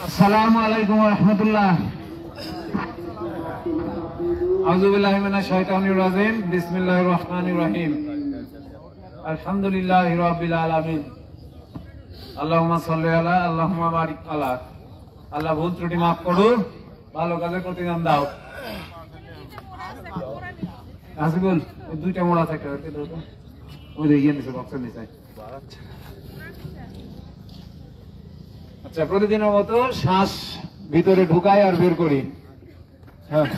আসসালামু আলাইকুম ওয়া রাহমাতুল্লাহ। আউযু বিল্লাহি মিনাশ শাইতানির রাজিম। বিসমিল্লাহির রহমানির রহিম। আলহামদুলিল্লাহি রাব্বিল আলামিন। আল্লাহুম্মা সাল্লি আলা আল্লাহুম্মা বারিক আলা। আল্লাহ ভুল ত্রুটি মাফ করো, ভালো কাজের প্রতিদান দাও। আসিবুল ওই দুইটা মোড়া থাকে ওই যে ইয়ে নিচে বক্সের নিচে। আচ্ছা, প্রতিদিনের মতো শ্বাস ভিতরে ঢুকাই আর বের করি। হ্যাঁ,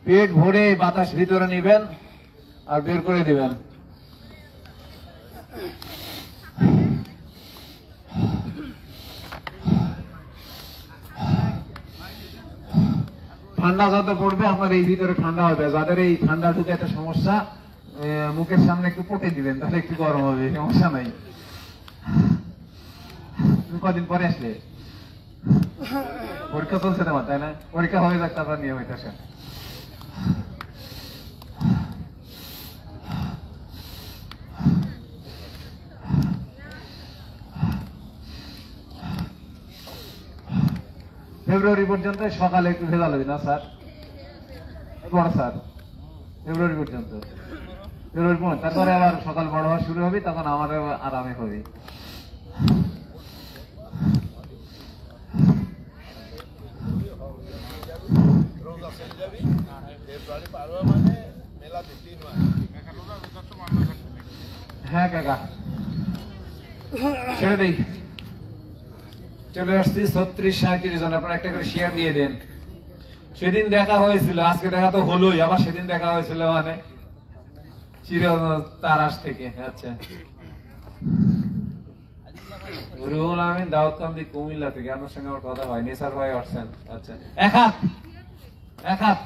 পেট ভরে বাতাস ভিতরে নিবেন আর বের করে দিবেন। ঠান্ডা যত পড়বে আপনার এই ভিতরে ঠান্ডা হবে। যাদের এই ঠান্ডা ঢুকে একটা সমস্যা, মুখের সামনে একটু পটে দিবেন, তাহলে একটু গরম হবে, সমস্যা নাই। কদিন পরে আসলে পরীক্ষা চলছে তোমার, তাই না? পরীক্ষা হয়ে যাক, তারপর নিয়ম হইতেছে। ফেব্রুয়ারি পর্যন্ত সকালে একটু ভেজাল হবে না স্যার? বড় স্যার, ফেব্রুয়ারি পর্যন্ত, ফেব্রুয়ারি পর্যন্ত, তারপরে আবার সকাল বড় হওয়া শুরু হবে, তখন আমার আরামে হবে। হ্যাঁ কাকা, ছেড়ে দিই। চলে আসছি 36-37 জন, আপনারা একটা করে শেয়ার দিয়ে দেন। সেদিন দেখা হয়েছিল, আজকে দেখা তো হলোই, আবার সেদিন দেখা হয়েছিল মানে তারাস থেকে। আচ্ছা, রুহুল আমিন দাউদকান্দি কুমিল্লা থেকে, আপনার সঙ্গে আমার কথা হয়। নেসার ভাই আসছেন। আচ্ছা, এক হাত।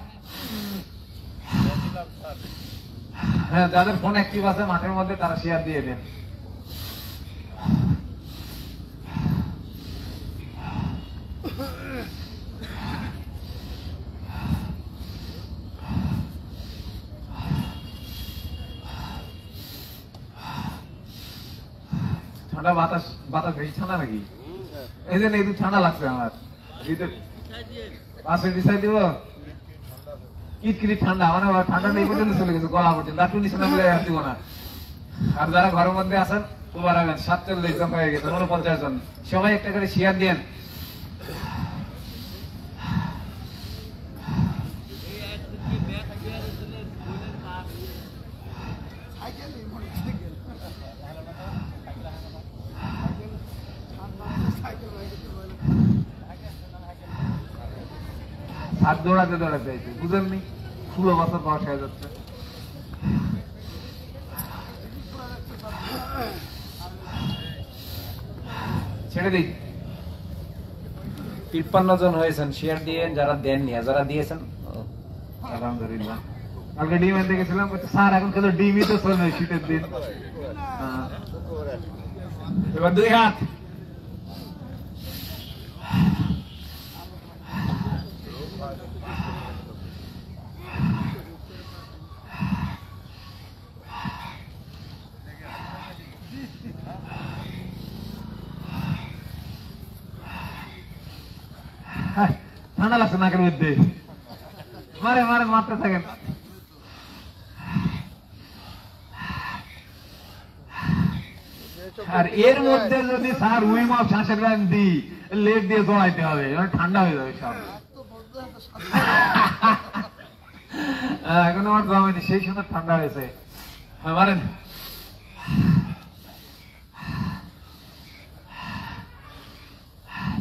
হ্যাঁ, যাদের ফোন অ্যাক্টিভ আছে মাঠের মধ্যে, তারা শেয়ার দিয়ে দেন। ঠান্ডা বাতাস, বাতাস বেশি ঠান্ডা নাকি? এই যে একটু ঠান্ডা লাগছে আমার পাশে দিশাই দিব। কিটকিট ঠান্ডা, মানে ঠান্ডা নেই পর্যন্ত চলে গেছে, গলা পর্যন্ত। একটু নিচে না দিব না। আর যারা ঘরের মধ্যে আছেন তোমার 47 জন হয়ে গেছে, 49 জন, সবাই একটা করে শেয়ার দেন। হাত দৌড়াতে দৌড়াতে হয়েছে, বুঝেননি? 16 বছর বয়স হয়ে যাচ্ছে। ছেড়ে দিই। 53 জন হয়েছেন, শেয়ার দিয়ে। যারা দেননি, যারা দিয়েছেন আলহামদুলিল্লাহ। কালকে ডিম আনতে গেছিলাম, স্যার এখন কিন্তু ডিমই তো চলে শীতের দিন। এবার 2 হাত। ঠান্ডা লাগছে নাকের মধ্যে, মারে মারে মারতে থাকেন। আর এর মধ্যে যদি স্যার উইম অফ শ্বাসের ব্যায়াম দিই, লেট দিয়ে জড়াইতে হবে, ঠান্ডা হয়ে যাবে সব। এখন আমার জমাইনি, সেই সময় ঠান্ডা হয়েছে। মারেন।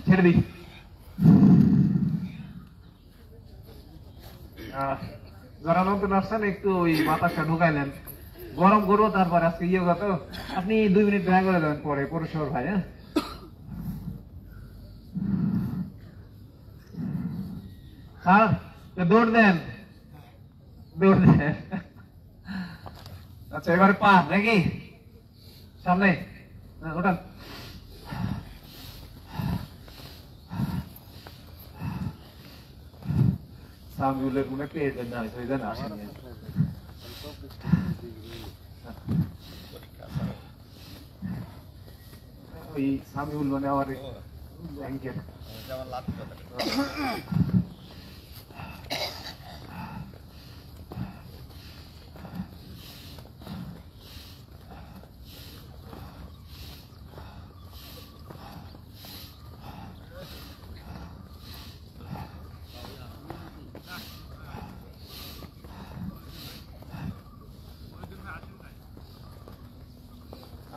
ছেড়ে দিই। যারা নতুন আসছেন একটু ওই বাতাসটা ঢুকাইলেন, গরম করবো। তারপরে আজকে ইয়ে তো আপনি 2 মিনিট দেখা করে দেবেন পরে, পরশুর ভাই। হ্যাঁ, দৌড় দেন, দৌড় দেন। আচ্ছা, এবারে পা নাকি সামনে ওটা। সামিউলের মনে পেয়ে দেন না ওই জন্য আসেনি ওই সামিউল মানে আমার ব্যাংকের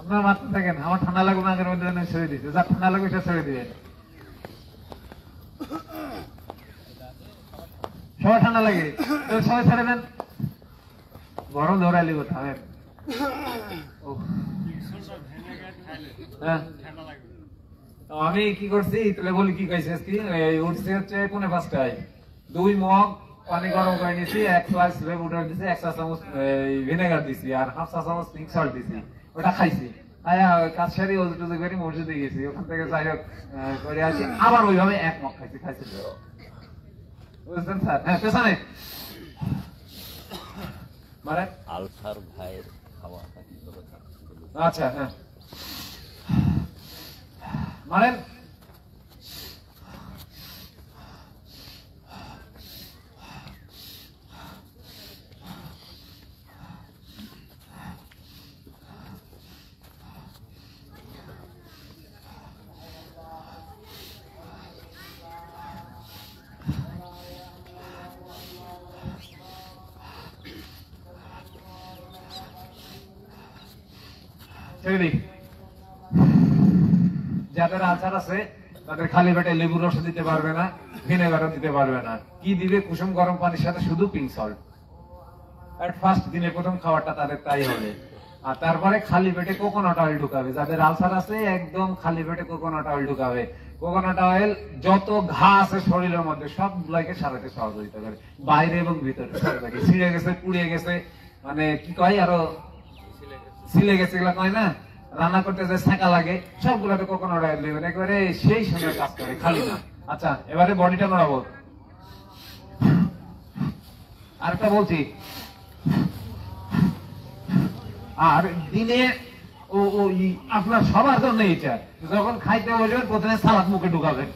আপনার মারতে থাকেন আমার ঠান্ডা লাগবে না আগের মধ্যে ছেড়ে দিচ্ছে যা ঠান্ডা লাগবে সে ছেড়ে দিবেন সবাই ঠান্ডা লাগে সবাই ছেড়ে দেন গরম ধরাইলি থামেন আমি কি করছি তাহলে বলি কি খাইছি আজকে উঠছে হচ্ছে 5:30 2 মগ পানি গরম করে নিয়েছি 1 গ্লাস লেবু দিয়েছি 1 চা চামচ ভিনেগার দিয়েছি আর 1/2 চা চামচ পিঙ্ক সল্ট দিয়েছি ওটা খাইছি কাজ সারি ওজুটুজু করে মসজিদে গেছি ওখান থেকে যাই হোক করে আসি আবার ওইভাবে 1 মগ খাইছি বুঝলেন স্যার হ্যাঁ পেছনে মানে আলসার ভাইয়ের খাওয়া আচ্ছা হ্যাঁ মারেন যাদের আচার আছে তাদের খালি পেটে লেবুর রস দিতে পারবে না ভিনেগারও দিতে পারবে না কি দিবে কুসুম গরম পানির সাথে শুধু পিঙ্ক সল্ট এট ফার্স্ট দিনের প্রথম খাবারটা তাদের তাই হবে আর তারপরে খালি পেটে কোকোনাট অয়েল ঢুকাবে যাদের আলসার আছে একদম খালি পেটে কোকোনাট অয়েল ঢুকাবে কোকোনাট অয়েল যত ঘা আছে শরীরের মধ্যে সবগুলোকে সারাতে সহযোগিতা করে বাইরে এবং ভিতরে সব জায়গায় ছিঁড়ে গেছে পুড়িয়ে গেছে মানে কি কয় আরো সিলে গেছে এগুলা কয় না রান্না করতে যে ছাঁকা লাগে সবগুলোতে কোকোনাট অয়েল দিবেন একেবারে সেই সময় কাজ করে খালি না আচ্ছা এবারে বডিটা নড়াবো আরেকটা বলছি আর দিনে আপনার সবার জন্য এটা যখন খাইতে বসবেন প্রথমে সালাদ মুখে ঢুকাবেন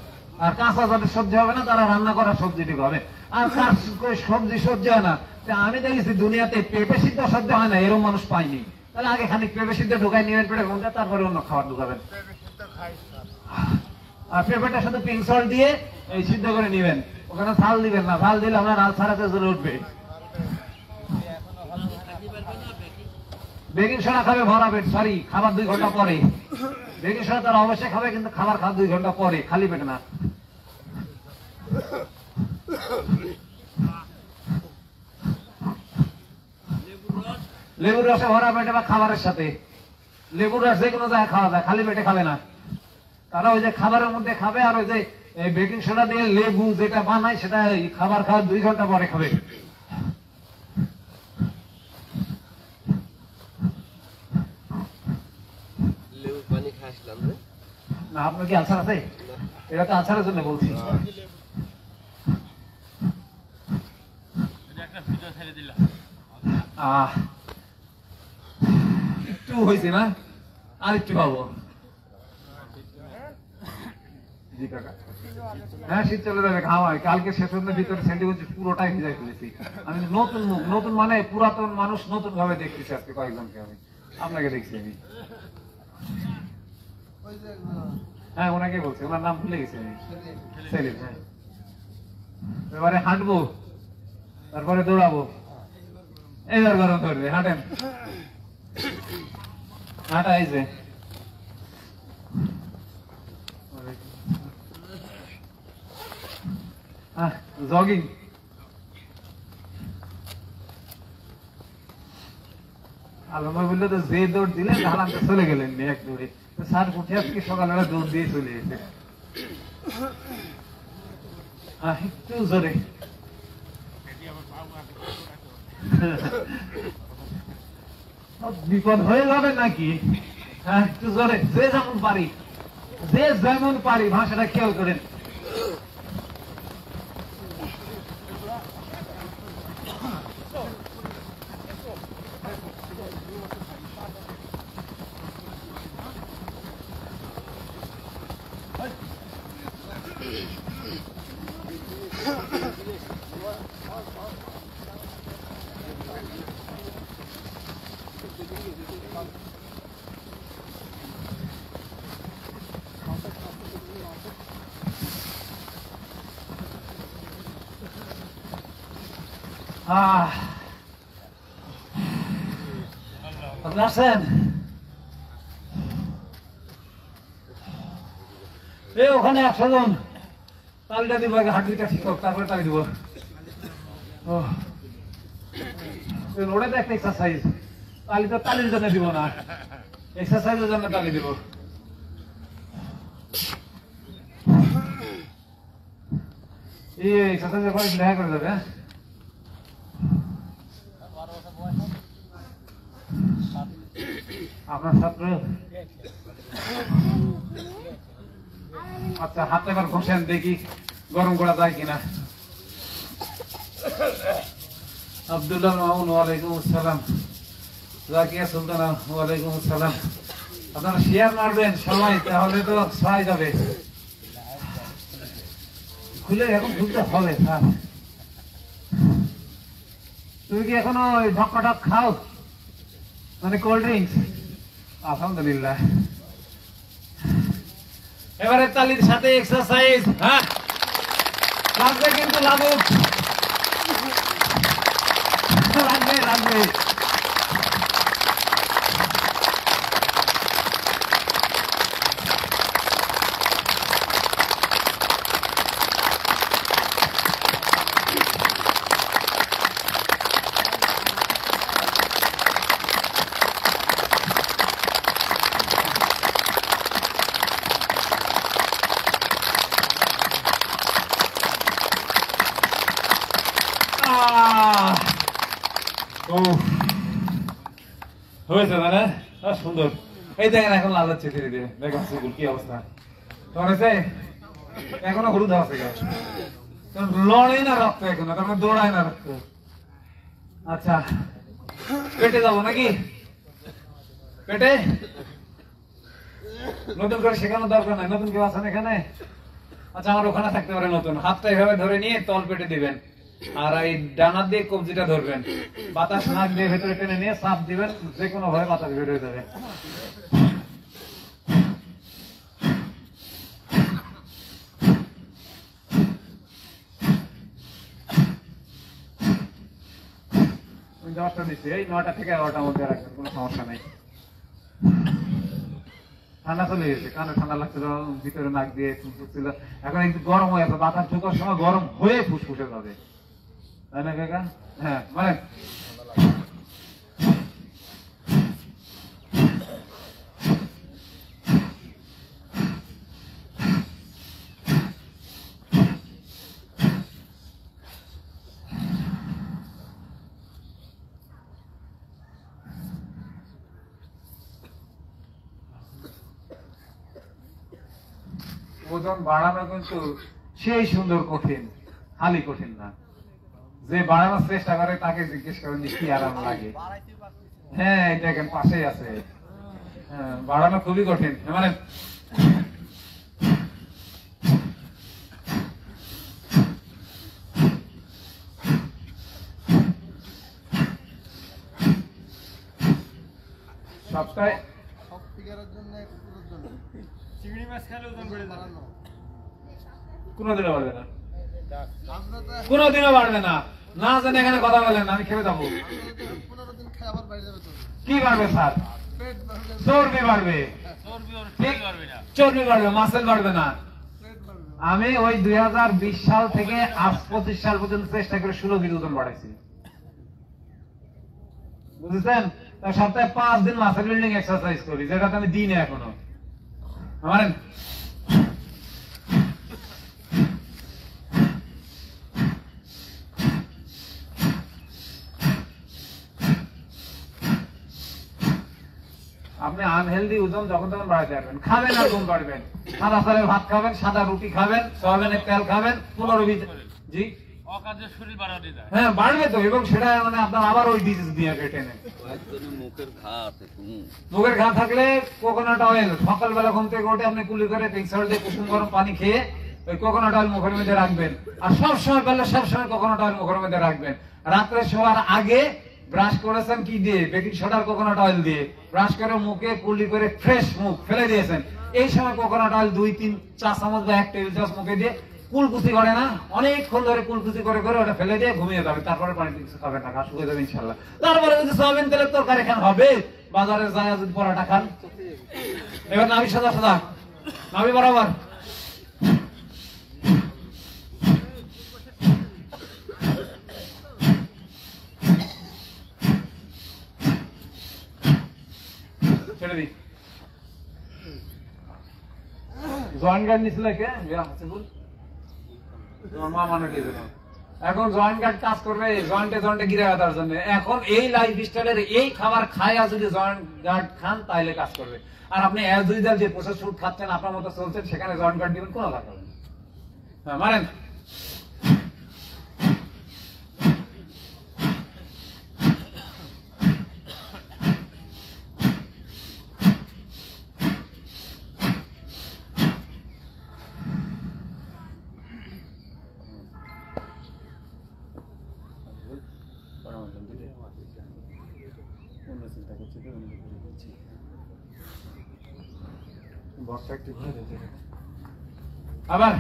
আর কাঁচা যাদের সহ্য হবে না তারা রান্না করা সবজি ঢুকাবে আর কার সবজি সহ্য হয় না আমি দেখেছি দুনিয়াতে পেঁপে সিদ্ধ সহ্য হয় না এরকম মানুষ পাইনি তাহলে আগে খানিক পেঁপে সিদ্ধ ঢুকাই নিবেন পেটে ঘন্টা তারপরে অন্য খাবার ঢুকাবেন আর পেঁপেটা শুধু পিঙ্ক সল্ট দিয়ে এই সিদ্ধ করে নিবেন ওখানে ঝাল দিবেন না ঝাল দিলে আপনার রাল ছাড়াতে জ্বলে উঠবে বেকিং সোডা খাবে ভরা পেট সরি খাবার 2 ঘন্টা পরে বেকিং সোডা তারা অবশ্যই খাবে কিন্তু খাবার খাওয়া 2 ঘন্টা পরে খালি পেটে না লেবুর রসে ভরা পেটে বা খাবারের সাথে লেবুর রস যে কোনো জায়গায় খাওয়া যায় খালি পেটে খাবে না তারা ওই যে খাবারের মধ্যে খাবে আর ওই যে বেকিং সোডা দিয়ে লেবু যেটা বানায় সেটা খাবার খাওয়ার 2 ঘন্টা পরে খাবে না আপনার কি আলসার আছে এটা তো আলসারের জন্য বলছি একটু হয়েছে না আর একটু পাবো হ্যাঁ শীত চলে যাবে খাওয়াই কালকে শেষ পর্যন্ত ভিতরে সেন্টিমেন্ট পুরোটাই ভিজাই ফেলেছি আমি নতুন মুখ নতুন মানে পুরাতন মানুষ নতুন ভাবে দেখতেছি আজকে কয়েকজনকে আমি আপনাকে দেখছি আমি হ্যাঁ ওনাকে বলছি ওনার নাম ভুলে গেছি আমি সেলিম হ্যাঁ এবারে হাঁটবো তারপরে দৌড়াবো এবার গরম ধরবে হাঁটেন হাঁটা এই যে জগিং আলমা বললো তো যে দৌড় দিলেন হালামটা চলে গেলেন এক দৌড়ে স্যার উঠে আজকে সকালবেলা দৌড় দিয়ে চলে গেছে একটু জোরে বিপদ হয়ে যাবে নাকি একটু জোরে যে যেমন পারি ভাষাটা খেয়াল করেন আপনি আসছেন? এই ওখানে 100 জন তালিটা দিব, আগে হাড্ডিটা ঠিক হোক, তারপরে তালি দিব। ওটা তো একটা এক্সারসাইজ, তালি তো তালির জন্য দিব না, এক্সারসাইজের জন্য তালি দিব। এই এক্সারসাইজের পরে দেখা করে যাবে। আপনার ছাত্র, আচ্ছা হাতে এবার ঘষেন, দেখি গরম করা যায় কিনা। আব্দুল্লাহ মামুন, ওয়ালাইকুম আসসালাম। জাকিয়া সুলতানা, ওয়ালাইকুম আসসালাম। আপনারা শেয়ার মারবেন সবাই, তাহলে তো ছয় যাবে। খুলে এখন খুলতে হবে। স্যার তুমি কি এখনো ঢক্কা খাও, মানে কোল্ড ড্রিঙ্কস? আলহামদুলিল্লাহ। এবারে তালির সাথে এক্সারসাইজ। হ্যাঁ, লাগবে কিন্তু, লাগুক, লাগবে লাগবে। হয়েছে মানে সুন্দর। এই দেখেন এখন লাল হচ্ছে ধীরে ধীরে, দেখেন কি অবস্থা। হয়েছে এখনো হলুদ আছে, লড়াই না রক্ত এখনো, তারপর দৌড়ায় না রক্ত। আচ্ছা পেটে যাবো নাকি? পেটে নতুন করে শেখানোর দরকার নাই। নতুন কেউ আছেন এখানে? আচ্ছা আমার ওখানে থাকতে পারে নতুন। হাতটা এভাবে ধরে নিয়ে তল পেটে দিবেন, আর এই ডানার দিয়ে কবজিটা ধরবেন, বাতাস নাক দিয়ে ভেতরে টেনে নিয়ে চাপ দিবেন, যে কোনো ভাবে বাতাস বের হয়ে যাবে। এই 9টা থেকে 11টার মধ্যে রাখবেন, কোনো সমস্যা নেই। ঠান্ডা চলে গেছে, কানে ঠান্ডা লাগছিল, ভিতরে নাক দিয়ে ফুসফুসছিল, এখন একটু গরম হয়ে যাবে, বাতাস ঢোকার সময় গরম হয়ে ফুসফুসে যাবে, তাই না কাকা? হ্যাঁ মানে ওজন বাড়ানো কিন্তু সেই সুন্দর কঠিন, খালি কঠিন না। যে বাড়ানোর চেষ্টা করে তাকে জিজ্ঞেস করেন যে কি আরাম লাগে। হ্যাঁ দেখেন পাশেই আছে। হ্যাঁ বাড়ানো খুবই কঠিন, মানে সপ্তাহে চিংড়ি মাছ খেলে ওজন বেড়ে যাবে, কোনোদিনও বাড়বে না, কোনোদিনও বাড়বে না। না জানে এখানে কথা বলেন, আমি খেয়ে যাবো। 15 দিন খাই আবার বাইরে যাবে তো। কি বাড়বে স্যার? পেট বাড়বে, চর্বি বাড়বে, চর্বি বাড়বে, মাসেল বাড়বে না। পেট বাড়বে। আমি ওই 2020 সাল থেকে আজ 25 সাল পর্যন্ত চেষ্টা করে 16 কেজি ওজন বাড়াইছি, বুঝেছেন? সপ্তাহে 5 দিন মাসেল বিল্ডিং এক্সারসাইজ করি, যেটাতে আমি দিনে এখনো আমার আপনি আনহেলদি ওজন যখন তখন বাড়াতে পারবেন, খাবেন আর ওজন বাড়বেন। সাদা চালের ভাত খাবেন, সাদা রুটি খাবেন, সয়াবিনের তেল খাবেন, 15-20 জি অকাজে শরীর বাড়াতে যায়। হ্যাঁ বাড়বে তো, এবং সেটা মানে আপনার আবার ওই ডিজিজ দিয়ে টেনে। মুখের ঘা থাকলে কোকোনাট অয়েল, সকালবেলা ঘুম থেকে উঠে আপনি কুলি করে পিক্সার দিয়ে কুসুম গরম পানি খেয়ে ওই কোকোনাট অয়েল মুখের মধ্যে রাখবেন, আর সবসময় পেলে সবসময় কোকোনাট অয়েল মুখের মধ্যে রাখবেন। রাত্রে শোয়ার আগে ব্রাশ করেছেন কি দিয়ে? বেকিং সোডার কোকোনাট অয়েল দিয়ে ব্রাশ করে মুখে কুলি করে ফ্রেশ মুখ ফেলে দিয়েছেন, এই সময় কোকোনাট অয়েল 2-3 চা চামচ বা 1 টেবিল চামচ মুখে দিয়ে কুলকুচি করে না, অনেকক্ষণ ধরে কুলকুচি করে করে ওটা ফেলে দিয়ে ঘুমিয়ে যাবে, তারপরে পানি কিছু খাবেন না, ঘাস শুকিয়ে যাবে ইনশাল্লাহ। তারপরে যদি সয়াবিন তেলের তরকারি খান হবে, বাজারে যায় যদি পরোটা খান। এবার নাভি সাদা সাদা, নাভি বরাবর। ছেড়ে দিই। জয়েন্ট গার্ড নিছিল কে? মা মানে এখন জয়েন্ট গার্ড কাজ করবে জয়েন্টে জয়েন্টে গিরে ব্যথার জন্য। এখন এই লাইফ স্টাইলের এই খাবার খায়া যদি জয়েন্ট গার্ড খান তাহলে কাজ করবে। আর আপনি অ্যাজ ইউজুয়াল যে প্রসেস ফুড খাচ্ছেন আপনার মতো চলছেন, সেখানে জয়েন্ট গার্ড দিবেন কোনো লাভ হবে না। হ্যাঁ মানেন। আবার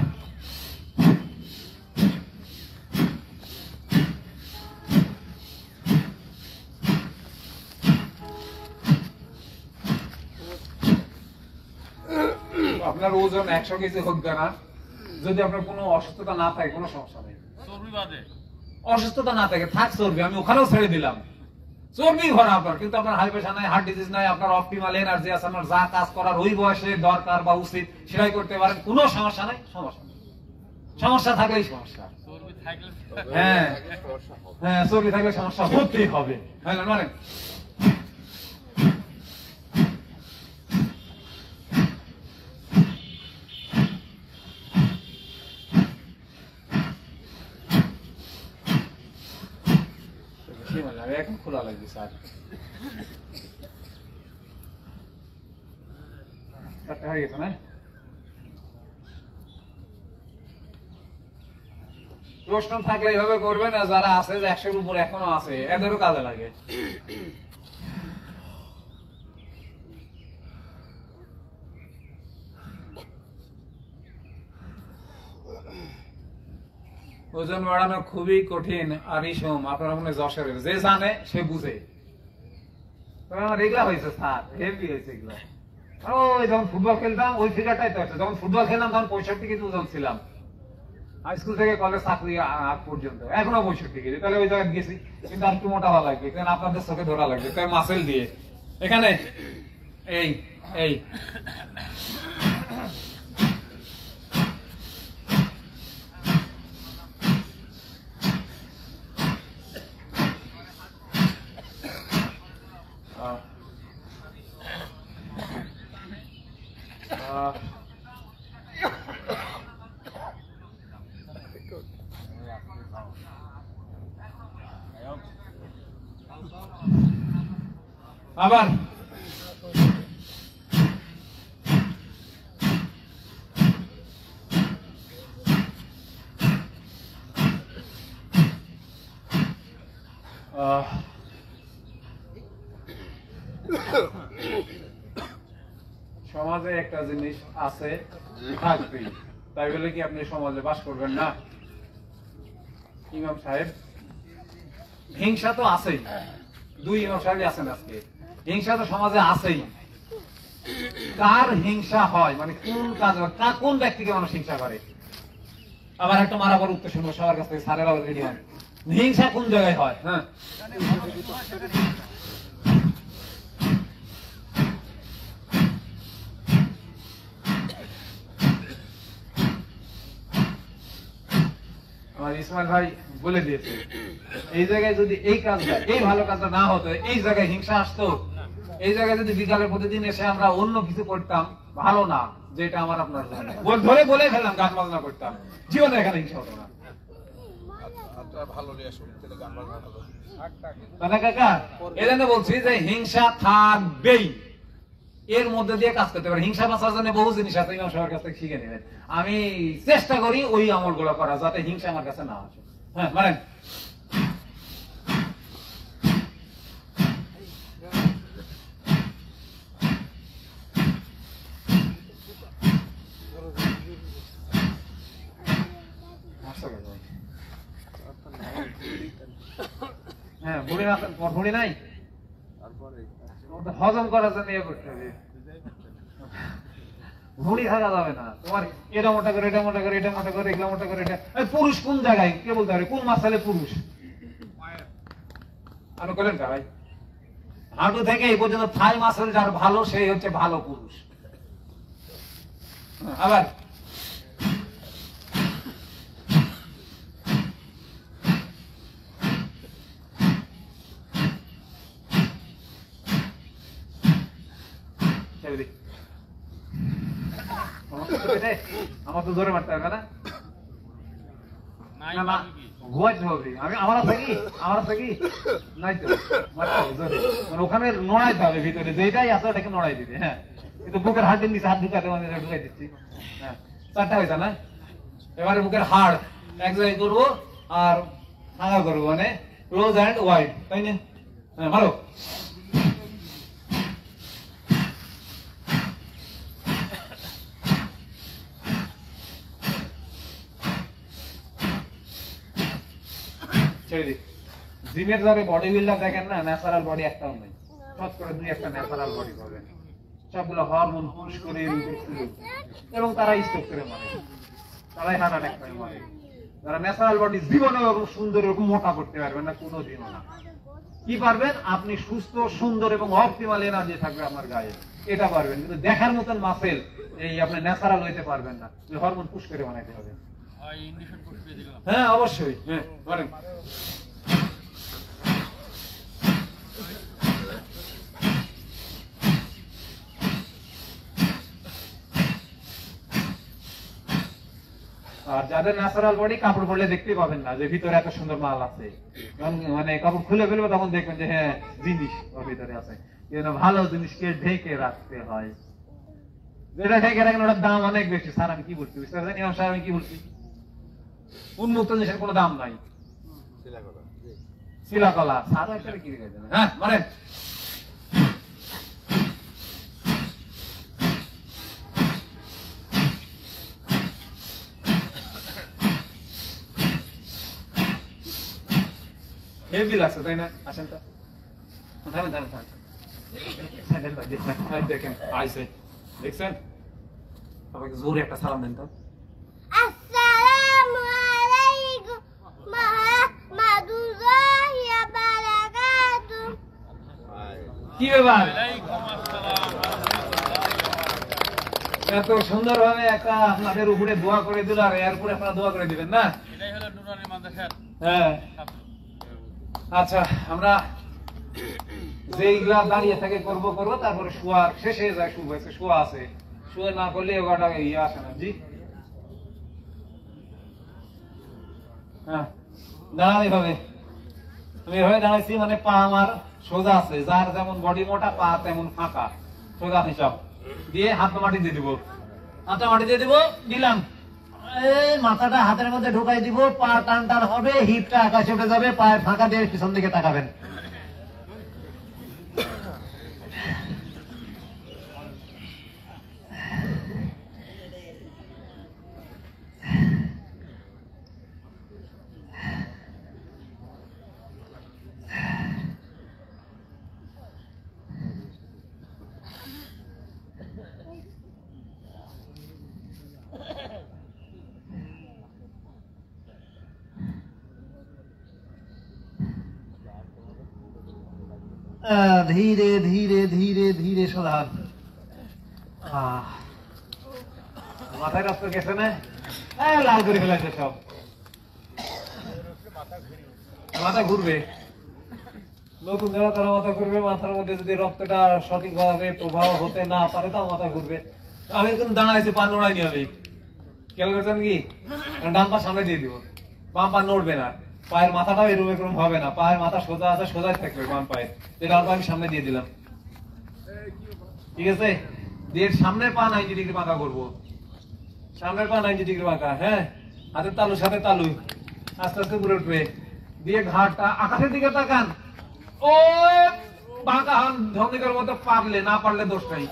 আপনার ওজন 100 কেজি হোক না, যদি আপনার কোনো অসুস্থতা না থাকে কোনো সমস্যা নেই। অসুস্থতা না থাকে থাক চর্বি, আমি ওখানেও ছেড়ে দিলাম, চর্বি ভরা আপনার, কিন্তু আপনার হাই প্রেশার নাই, হার্ট ডিজিজ নাই, আপনার অপটিমাল এনার্জি আছে, আপনার যা কাজ করার ওই বয়সে দরকার বা উচিত সেটাই করতে পারেন, কোনো সমস্যা নাই। সমস্যা নেই, সমস্যা থাকলেই সমস্যা। হ্যাঁ হ্যাঁ, চর্বি থাকলে সমস্যা হতেই হবে। হ্যাঁ মানে এখন খোলা লাগবে স্যার। হয়ে গেছে না? প্রশ্ন থাকলে এইভাবে করবে না, যারা আছে 100-এর উপর এখনো আছে এদেরও কাজে লাগে। ওজন বাড়ানো খুবই কঠিন আর ইসম আপনার মনে যশের, যে জানে সে বুঝে। আমার এগুলা হয়েছে স্যার, হেভি হয়েছে এগুলা। ওই যখন ফুটবল খেলতাম ওই ফিগারটাই তো আছে, যখন ফুটবল খেললাম তখন 65 কেজি ওজন ছিলাম, হাই স্কুল থেকে কলেজ চাকরি আগ পর্যন্ত, এখনো 65 কেজি। তাহলে ওই জায়গায় গেছি, কিন্তু আর একটু মোটা হওয়া লাগবে, কারণ আপনাদের চোখে ধরা লাগবে, তাই মাসেল দিয়ে এখানে এই এই আবার সমাজে একটা জিনিস আছে থাকবেই, তাই বলে কি আপনি সমাজে বাস করবেন না? ইমাম সাহেব, হিংসা তো আছেই, 2 ইমাম সাহেব আছেন আজকে, হিংসা তো সমাজে আছেই। কার হিংসা হয় মানে কোন কাজ, কোন ব্যক্তিকে মানুষ হিংসা করে? আবার একটা মারাবার উত্তর শুনবো সবার কাছ থেকে, সারেরা রেডি হন। হিংসা কোন জায়গায় হয়? হ্যাঁ আমার ইসমাইল ভাই বলে দিয়েছে, এই জায়গায় যদি এই কাজটা, এই ভালো কাজটা না হতো, এই জায়গায় হিংসা আসতো, এই জায়গায় যদি বিকালে প্রতিদিন এসে আমরা অন্য কিছু করতাম ভালো না, যেটা আমার আপনার ধরে বলে ফেললাম গান বাজনা করতাম, জীবনে এখানে হিংসা হতো না। কাকা এই জন্য বলছি যে হিংসা থাকবেই, এর মধ্যে দিয়ে কাজ করতে পারে। হিংসা বাঁচার জন্য বহু জিনিস আছে, ইমাম সাহেবের কাছ থেকে শিখে নেবেন। আমি চেষ্টা করি ওই আমল গুলো করা, যাতে হিংসা আমার কাছে না আসে। হ্যাঁ মানে হ্যাঁ ভুঁড়ি না ভুঁড়ি নাই হজম করার জন্য ইয়ে করতে হবে ভুঁড়ি থাকা যাবে না তোমার এটা মোটা করে এটা মোটা করে এটা মোটা করে এগুলো মোটা করে এটা পুরুষ কোন জায়গায় কে বলতে পারে কোন মাসালে পুরুষ আপনি বলেন কা ভাই হাঁটু থেকে এই পর্যন্ত থাই মাসল যার ভালো সেই হচ্ছে ভালো পুরুষ আবার আমার তো জোরে মারতে হবে না আমার থাকি নাই তো ওখানে নড়াইতে হবে ভিতরে যেটাই আছে ওটাকে নড়াই দিবে হ্যাঁ কিন্তু বুকের হাড়ের নিচে হাত ঢুকাতে মানে ঢুকাই দিচ্ছি হ্যাঁ চারটা হয়েছে না এবারে বুকের হাড় এক জায়গায় করবো আর ভাঙা করবো মানে ক্লোজ অ্যান্ড ওয়াইড তাই না হ্যাঁ মারো জিমের যারা বডি বিল্ডার দেখেন না ন্যাচারাল বডি একটাও নেই শর্ট করে দুই একটা ন্যাচারাল বডি পাবেন সবগুলো হরমোন পুশ করে এবং তারা স্ট্রোক করে মারে তারাই হার্ট অ্যাটাক করে মারে যারা ন্যাচারাল বডি জীবনে সুন্দর এরকম মোটা করতে পারবেন না কোনো দিনও না কি পারবেন আপনি সুস্থ সুন্দর এবং অপটিমাল এনার্জি থাকবে আপনার গায়ে এটা পারবেন কিন্তু দেখার মতন মাসেল এই আপনি ন্যাচারাল হইতে পারবেন না হরমোন পুশ করে বানাইতে হবে হ্যাঁ অবশ্যই হ্যাঁ বলেন আর যাদের ন্যাচারাল বডি কাপড় পরলে দেখতে পাবেন না যে ভিতরে এত সুন্দর মাল আছে মানে কাপড় খুলে ফেলবে তখন দেখবেন যে হ্যাঁ জিনিস ওর ভিতরে আছে ভালো জিনিসকে ঢেকে রাখতে হয় যেটা ঢেকে রাখেন ওটার দাম অনেক বেশি স্যার আমি কি বলছি বুঝতে পারছেন ইমাম সাহেব আমি কি বলছি উন্মুক্ত জিনিসের কোনো দাম নাই শিলাকলা স্যার একটা কি হ্যাঁ মানে হেভি লাগছে তাই না আসেন তো দেখেন আইসে দেখছেন সবাইকে জোরে একটা সালাম দেন তো আসসালামু আলাইকুম ওয়া বারাকাতুহু কি ব্যাপার এত সুন্দর ভাবে একটা আপনাদের উপরে দোয়া করে দিল আর এরপরে আপনারা দোয়া করে দিবেন না এটাই হলো নুরানি মাদ্রাসার হ্যাঁ আচ্ছা আমরা যেইগুলা দাঁড়িয়ে থেকে করবো তারপরে শোয়া শেষ হয়ে যায় শোয়া আছে শুয়ে না করলে ওটা ইয়ে আসে না জি হ্যাঁ দাঁড়ানি হবে আমি এভাবে দাঁড়াইছি মানে পা আমার সোজা আছে যার যেমন বডি মোটা পা তেমন ফাঁকা সোজা হিসাব দিয়ে হাত মাটি দিয়ে দিব হাতটা মাটি দিয়ে দিব দিলাম মাথাটা হাতের মধ্যে ঢুকাই দিব পা টান টান হবে হিপটা আকাশে উঠে যাবে পায়ের ফাঁকা দিয়ে পিছন দিকে তাকাবেন ধীরে ধীরে ধীরে ধীরে সরান মাথায় রক্ত গেছে না লাল করে ফেলেছে সব মাথা ঘুরবে নতুন যারা তারা মাথা ঘুরবে মাথার মধ্যে যদি রক্তটা সঠিক ভাবে প্রবাহ হতে না পারে তাও মাথা ঘুরবে আমি কিন্তু দাঁড়াইছি পা নড়াই নিয়ে হবে খেয়াল করছেন কি ডান পা সামনে দিয়ে দিব বাম পা নড়বে না পায়ের মাথাটাও এরকম এরকম হবে না পায়ের মাথা সোজা আছে সোজাই থাকবে বাম পায়ের ডান পা আমি সামনে দিয়ে দিলাম ঠিক আছে দিয়ে সামনের পা 90 ডিগ্রি বাঁকা করবো সামনের পা 90 ডিগ্রি বাঁকা হ্যাঁ হাতের তালুর সাথে তালু আস্তে আস্তে ঘুরে উঠবে দিয়ে ঘাটটা আকাশের দিকে তাকান ও বাঁকা হন ধনিকের মতো পারলে না পারলে দোষ নাই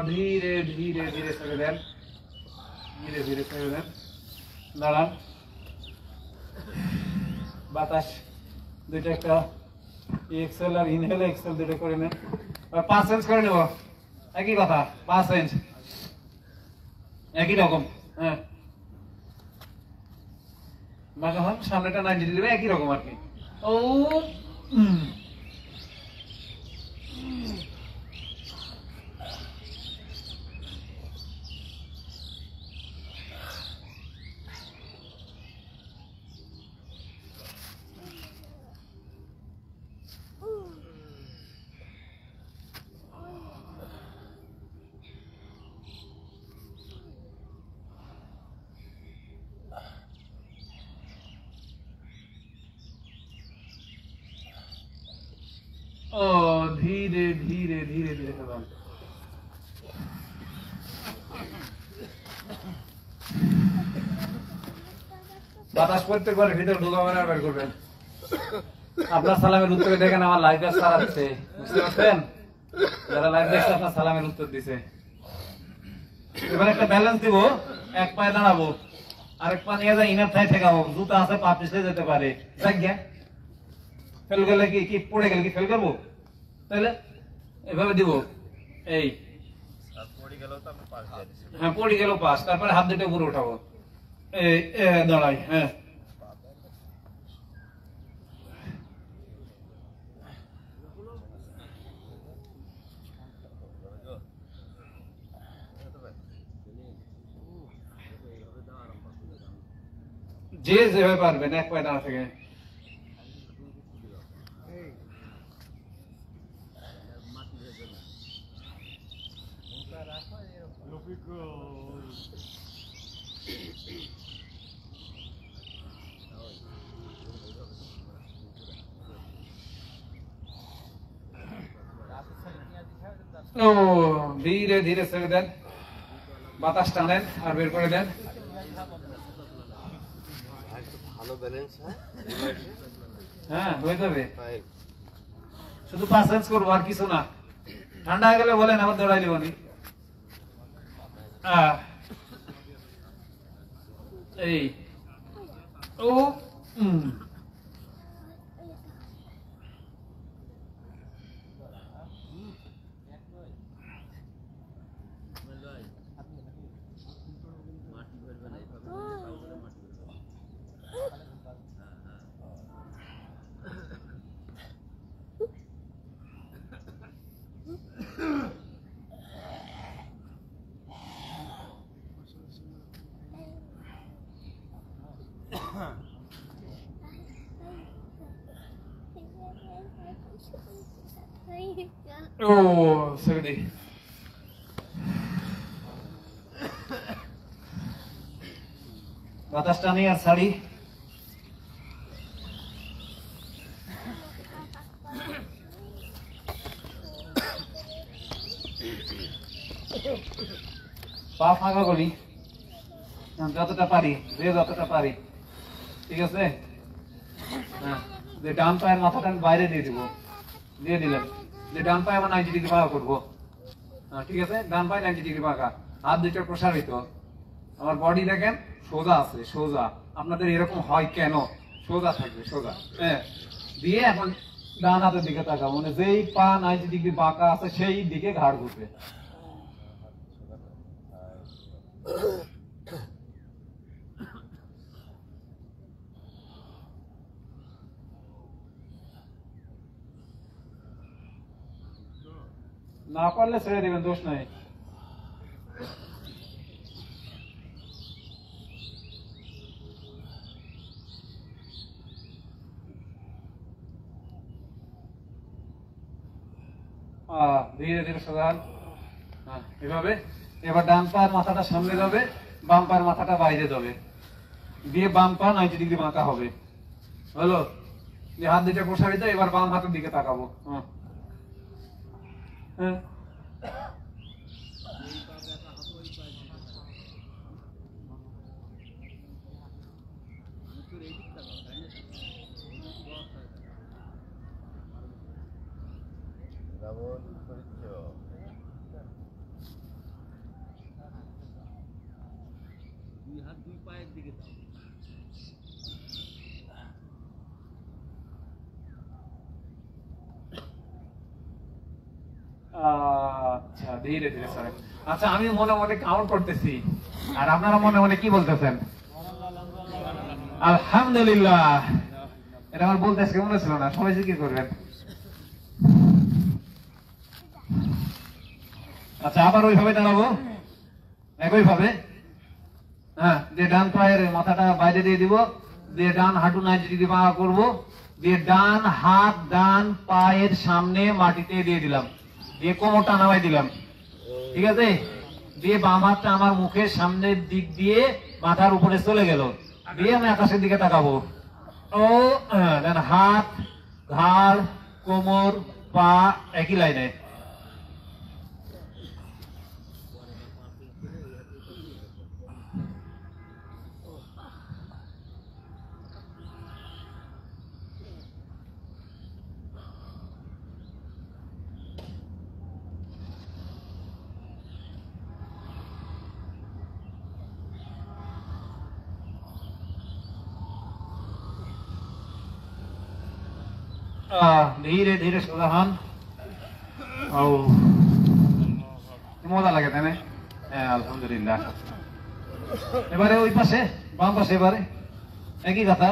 ধীরে ধীরে ধীরে ছেড়ে দেন, ধীরে ধীরে ছেড়ে দেন, দাঁড়ান। বাতাস দুইটা, একটা এক্সেল আর ইনহেল এক্সেল দুটো করে নেন। 5 সেন্স করে নেব, একই কথা, 5 সেন্স একই রকম। হ্যাঁ, বাঁকা হন, সামনেটা 90 ডিগ্রি, একই রকম আর কি। ও ও ধীরে ধীরে ধীরে ধীরে খেলাম। বাতাস প্রত্যেকবার ভিতরে ঢুকাবেন আর বের করবেন। আপনার সালামের উত্তরে দেখেন আমার লাইভ ব্যাস চালাচ্ছে, বুঝতে পারছেন? যারা লাইভ দেখছে আপনার সালামের উত্তর দিছে। এবার একটা ব্যালেন্স দিব, এক পায়ে দাঁড়াবো, আরেক পা নিয়ে যা ইনার থাই ঠেকাবো, জুতা আছে পা পিছলে যেতে পারে, জায়গা ফেল গেলে কি পড়ে গেলে কি ফেল করবো? তাহলে এভাবে দিব, এই হ্যাঁ পড়ে গেল পাস, তারপরে হাত দুটো উপরে উঠাবো, এই দাঁড়াই। হ্যাঁ, যে যেভাবে পারবেন, এক পায়ে দাঁড়া থেকে। ও ধীরে ধীরে ছেড়ে দেন, বাতাস টানেন আর বের করে দেন। ভালো ব্যালেন্স, হ্যাঁ হয়ে যাবে, শুধু 5 সেন্স করবো আর কিছু না। ঠান্ডা হয়ে গেলে বলেন, আবার দৌড়াই লিবনি। এই ও ও ছেড়ে দিই। বাতাস টানি আর ছাড়ি। পা ফাঁকা করি যতটা পারি, যে যতটা পারি, ঠিক আছে? হ্যাঁ, যে ডান পায়ের মাথাটা আমি বাইরে দিয়ে দিব, দিয়ে দিলাম, যে ডান পায়ে আমার 90 ডিগ্রি পাকা করবো। ঠিক আছে, ডান পায়ে 90 ডিগ্রি পাকা, হাত দুইটা প্রসারিত, আমার বডি দেখেন সোজা আছে, সোজা। আপনাদের এরকম হয় কেন? সোজা থাকবে, সোজা। হ্যাঁ, দিয়ে এখন ডান হাতের দিকে তাকাবো, মানে যেই পা 90 ডিগ্রি বাঁকা আছে সেই দিকে ঘাড় ঘুরবে। না পারলে ছেড়ে দিবেন, দোষ নাই। ধীরে ধীরে সোজা, এভাবে। এবার ডান পায়ের মাথাটা সামনে যাবে, বাম পায়ের মাথাটা বাইরে যাবে, দিয়ে বাম পা 90 ডিগ্রি বাঁকা হবে। হলো? যে হাত দুইটা প্রসারিত, এবার বাম হাতের দিকে তাকাবো। হ্যাঁ, আচ্ছা ধীরে ধীরে সরেন। আচ্ছা আমি মনে মনে কাউন্ট করতেছি আর আপনারা মনে মনে কি বলতেছেন? আলহামদুলিল্লাহ। এটা আমার বলতে আজকে মনে ছিল না, সবাই জিজ্ঞেস করবেন। আচ্ছা আবার ওইভাবে দাঁড়াবো, একই ভাবে। হ্যাঁ, দিয়ে ডান পায়ের মাথাটা বাইরে দিয়ে দিব, দিয়ে ডান হাঁটু 90 ডিগ্রি বাঁকা করবো, দিয়ে ডান হাত ডান পায়ের সামনে মাটিতে দিয়ে দিলাম, দিয়ে কোমরটা নামাই দিলাম, ঠিক আছে? দিয়ে বাম হাতটা আমার মুখের সামনের দিক দিয়ে মাথার উপরে চলে গেল, দিয়ে আমি আকাশের দিকে তাকাবো। ও দেন হাত ঘাড় কোমর পা একই লাইনে। ধীরে ধীরে সোজা হন। মজা লাগে তাই না? হ্যাঁ আলহামদুলিল্লাহ। এবারে ওই পাশে বাম পাশে, এবারে একই কথা।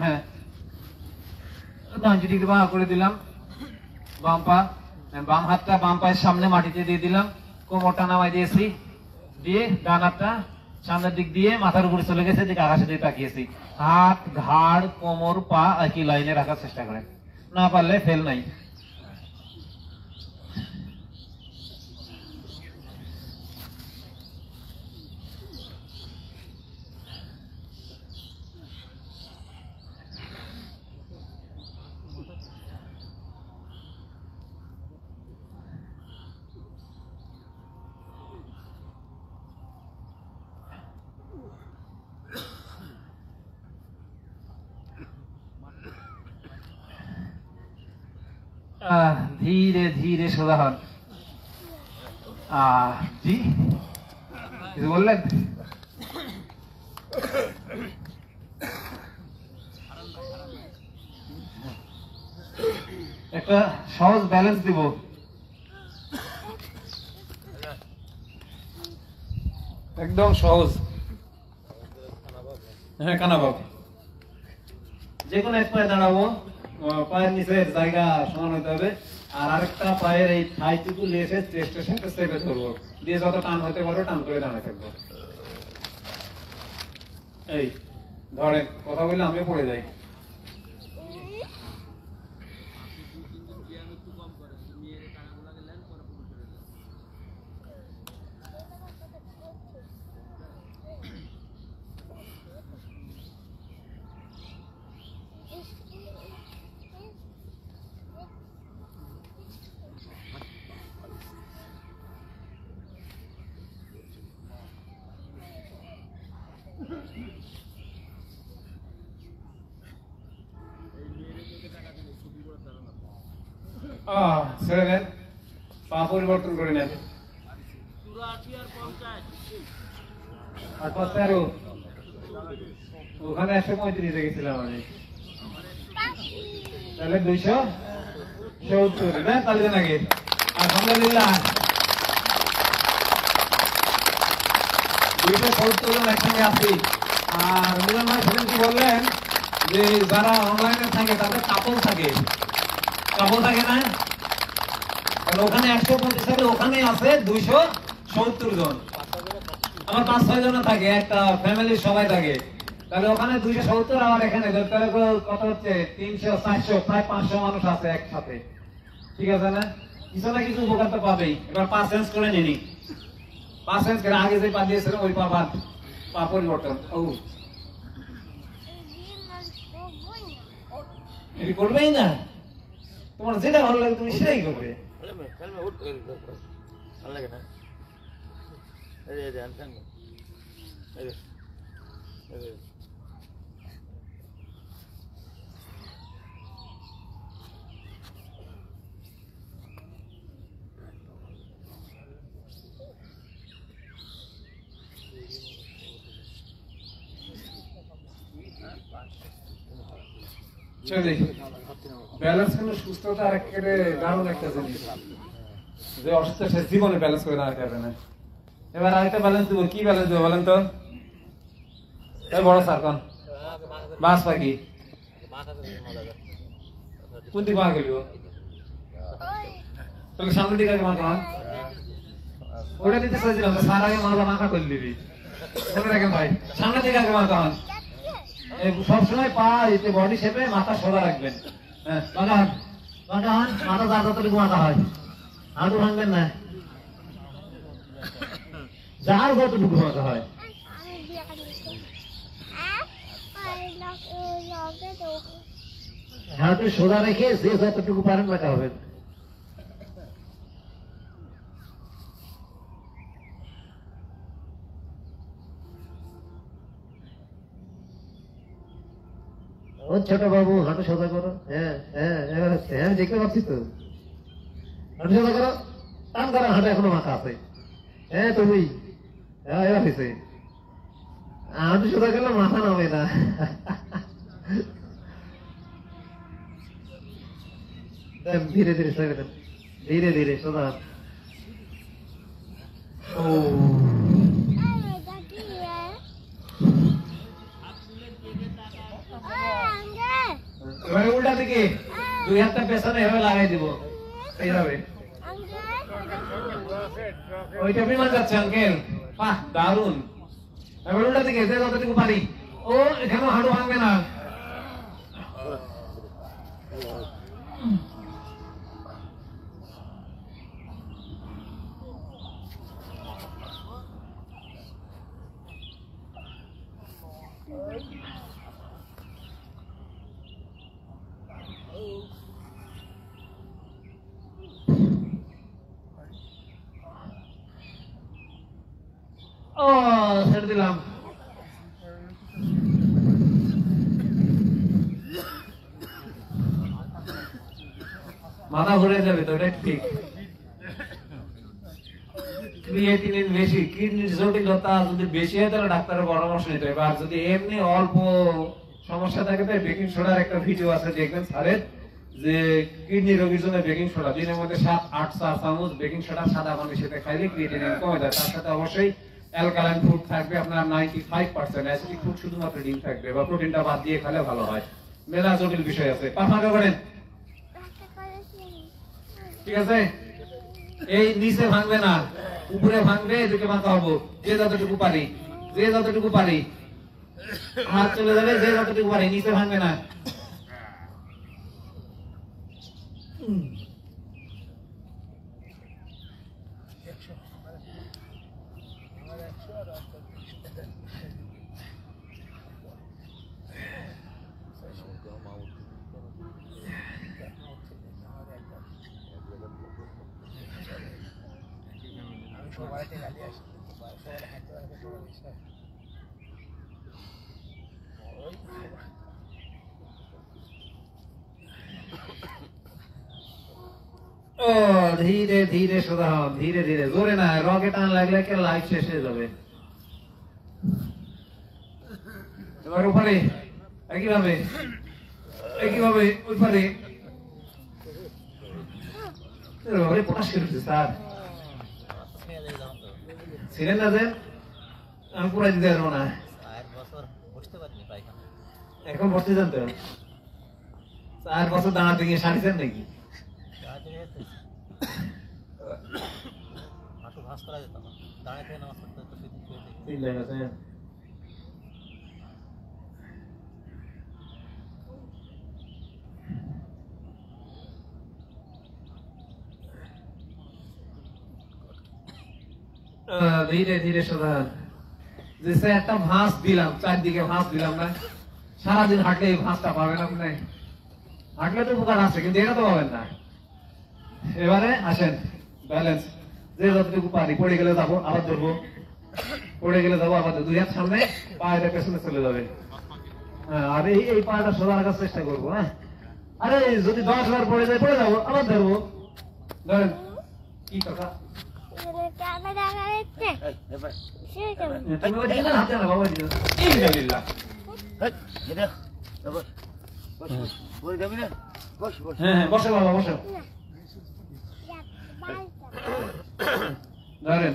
হ্যাঁ 90 ডিগ্রি বাঁকা করে দিলাম, বাম পা বাম হাতটা বাম পায়ের সামনে মাটিতে দিয়ে দিলাম, কোমরটা নামাই দিয়েছি, দিয়ে ডান হাতটা সামনের দিক দিয়ে মাথার উপরে চলে গেছে, দিকে আকাশের দিকে তাকিয়েছি। হাত ঘাড় কোমর পা একই লাইনে রাখার চেষ্টা করেন, না পারলে ফেল নাই। ধীরে ধীরে সোজা হন। জি কিছু বললেন? একটা সহজ ব্যালেন্স দিব। একদম সহজ। হ্যাঁ কানাবাব, যে কোনো এক পায়ে দাঁড়াবো, পায়ের নিচের জায়গা সমান হতে হবে, আর আরেকটা পায়ের এই থাইটুকু লেসে চেস্টের সাথে চেপে ধরবো, দিয়ে যত টান হতে পারো টান করে দাঁড়ায় থাকবো। এই ধরেন কথা বললে আমি পড়ে যাই। ছেড়ে নেন, পা পরিবর্তন করে নেন। আর 13 ওখানে 135 গেছিলাম আমি, তাহলে 270 না? তাহলে নাকি আলহামদুলিল্লাহ 270 জন একসঙ্গে আছি। আর মিলন ভাই সেদিন কি বললেন যে যারা অনলাইনে থাকে তাদের কাপড় থাকে না? ওখানে 125 থাকে, ওখানে আছে 270 জন। আমার 5-6 জন থাকে, একটা ফ্যামিলির সবাই থাকে, তাহলে ওখানে 270 আর এখানে কত হচ্ছে? 300 400 প্রায় 500 মানুষ আছে একসাথে, ঠিক আছে না? কিছু না কিছু উপকার তো পাবেই। এবার পা চেঞ্জ করে নিনি, পা চেঞ্জ করে আগে যে পা দিয়েছিলাম ওই পা বাদ, পা পরিবর্তন। এটি করবেই না, তোমার যেটা ভালো লাগে তুমি সেটাই করবে। চলি ব্যালেন্স কিন্তু সুস্থতা আর একেবারে দারুণ একটা জিনিস যে অসুস্থ সে জীবনে ব্যালেন্স করে রাখতে পারবে না এবার আরেকটা ব্যালেন্স দেবো কি ব্যালেন্স দেবো বলেন তো এই বড় স্যার কোন বাস পাখি কোন দিকে মার গেল তাহলে সামনের দিকে আগে মারতে হয় ওটা দিতে চাইছিলাম সার আগে মারবা মাখা করে দিবি মনে রাখেন ভাই সামনের দিকে আগে মারতে হয় সবসময় পা এতে বডি শেপে মাথা সোজা রাখবেন হ্যাঁ বাগান বাগান মাথা যার যতটুকু মাথা হয় হাঁটু ভাঙবেন না যার যতটুকু মাথা হয় হাঁটু সোজা রেখে যে যতটুকু পারেন মাথা হবেন ও ছোট বাবু হাঁটু সোজা করো হ্যাঁ হ্যাঁ এবার হচ্ছে হ্যাঁ দেখতে পাচ্ছি তো হাঁটু সোজা করো টান করো হাঁটু এখনো মাথা আছে হ্যাঁ তুমি হ্যাঁ এবার হয়েছে হাঁটু সোজা করলে মাথা নামে না ধীরে ধীরে সরে দেন ধীরে ধীরে সোজা ও এবারে উল্টা দিকে দুই হাতটা পেছনে এভাবে লাগাই দিব এইভাবে ওইটা বিমান যাচ্ছে আঙ্কেল বাহ দারুন এবার উল্টা দিকে যে যতটুকু পারি ও এখানে হাঁটু ভাঙবে না ও ছেড়ে দিলাম মাথা ঘুরে যাবে তো এটা ঠিক ক্রিয়েটিনিন বেশি কিডনির জটিলতা যদি বেশি হয় তাহলে ডাক্তারের পরামর্শ নিতে হবে আর যদি এমনি অল্প সমস্যা থাকে তাই বেকিং সোডার একটা ভিডিও আছে দেখবেন স্যারের যে কিডনি রোগীর জন্য বেকিং সোডা দিনের মধ্যে 7-8 চা চামচ বেকিং সোডা সাদা পানির সাথে খাইলে ক্রিয়েটিনিন কমে যায় তার সাথে অবশ্যই অ্যালকালাইন ফুড থাকবে আপনার 95% অ্যাসিডিক ফুড শুধুমাত্র ডিম থাকবে বা প্রোটিনটা বাদ দিয়ে খেলে ভালো হয় মেলা জটিল বিষয় আছে পা ফাঁকা করেন ঠিক আছে এই নিচে ভাঙবে না উপরে ভাঙবে এদিকে মাথা হবো যে যতটুকু পারি যে যতটুকু পারি হাত চলে যাবে যে যতটুকু পারি নিচে ভাঙবে না ও ধীরে ধীরে সোজা হও ধীরে ধীরে জোরে না রগে টান লাগলে কে লাইফ শেষ হয়ে যাবে এবার উপরে একইভাবে উপরে পটাশ করছে স্যার ছিলেন না যে আমি পুরাই দিতে পারবো না এখন বসতে জানতো 4 বছর দাঁড়াতে গিয়ে সারিছেন নাকি ধীরে ধীরে সোজা যে একটা ভাঁজ দিলাম চারদিকে ভাঁজ দিলাম না সারাদিন হাঁটলে এই ভাঁজটা পাবেন আপনি হাঁটলে তো উপকার আছে কিন্তু এটা তো পাবেন না এবারে আসেন ব্যালেন্স যে যতটুকু পারি পড়ে গেলে যাবো আবার ধরবো পড়ে গেলে যাবো আবার দুই হাত সামনে পায়েটা পেছনে চলে যাবে হ্যাঁ আর এই পায়েটা সোজা রাখার চেষ্টা করবো হ্যাঁ আরে যদি 10 বার পড়ে যায় পড়ে যাবো আবার ধরবো ধরেন কি কথা তুমি হাতে না বাবা বই যাবি না বস বস হ্যাঁ হ্যাঁ বসো বাবা বসো ধরেন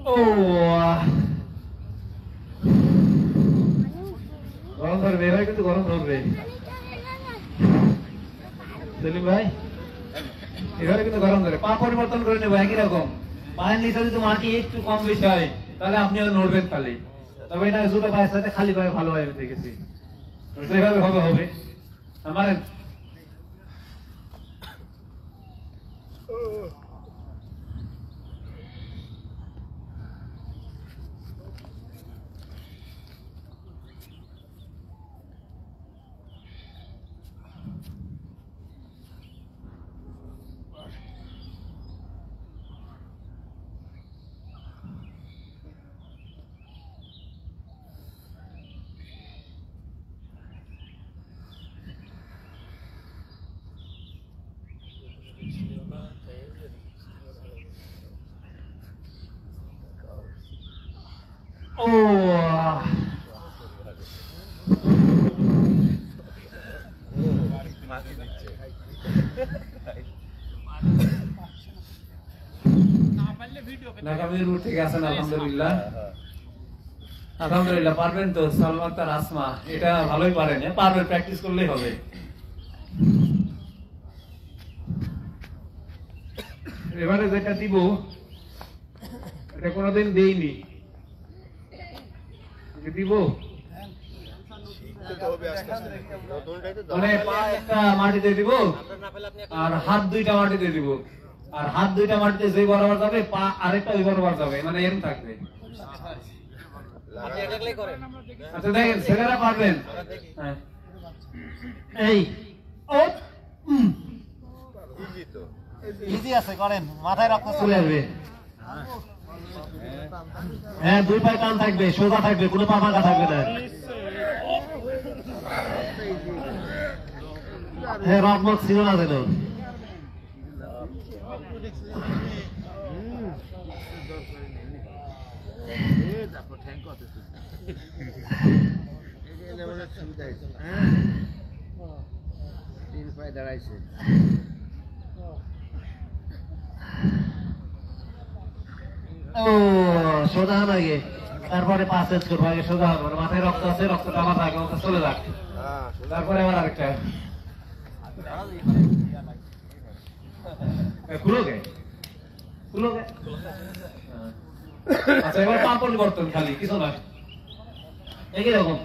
ও গরম ধরবে ভাই কিন্তু গরম ধরবে সেলিম ভাই এবারে কিন্তু গরম ধরে পা পরিবর্তন করে নেবো একই রকম পায়ের নিচে যদি মাটি একটু কম বেশি হয় তাহলে আপনিও নড়বেন খালি তবে এটা জুতো পায়ের সাথে খালি পায়ে ভালো হয় আমি দেখেছি সেভাবে হবে হবে আমার ও নাকামির রুট থেকে আসেন আলহামদুলিল্লাহ আলহামদুলিল্লাহ পারবেন তো সালমান তার আসমা এটা ভালোই পারেন পারবেন প্র্যাকটিস করলেই হবে এবারে যেটা দিব এটা কোনোদিন দেইনি দিব মানে পা একটা মাটিতে দিব আর হাত দুইটা মাটিতে দিব আর হাত দুইটা মাটিতে যে বরাবর যাবে পা আরেকটা ওই বরাবর যাবে মানে এরকম থাকবে আচ্ছা দেখেন ছেলেরা পারবেন এই ও ইজি আছে করেন মাথায় রক্ত চলে আসবে হ্যাঁ দুই পায়ে টান থাকবে সোজা থাকবে কোনো পা ফাঁকা থাকবে না হ্যাঁ রকমত ছিল না যেন দাঁড়াইছে ও সোজা হন আগে তারপরে পা চেঞ্জ করবো আগে সোজা হন মাথায় রক্ত আছে রক্তটা আমার আগে ওটা চলে যাক তারপরে আবার আরেকটা খুলোগে খুলোগে আচ্ছা এবার পা পরিবর্তন খালি কিছু না একই রকম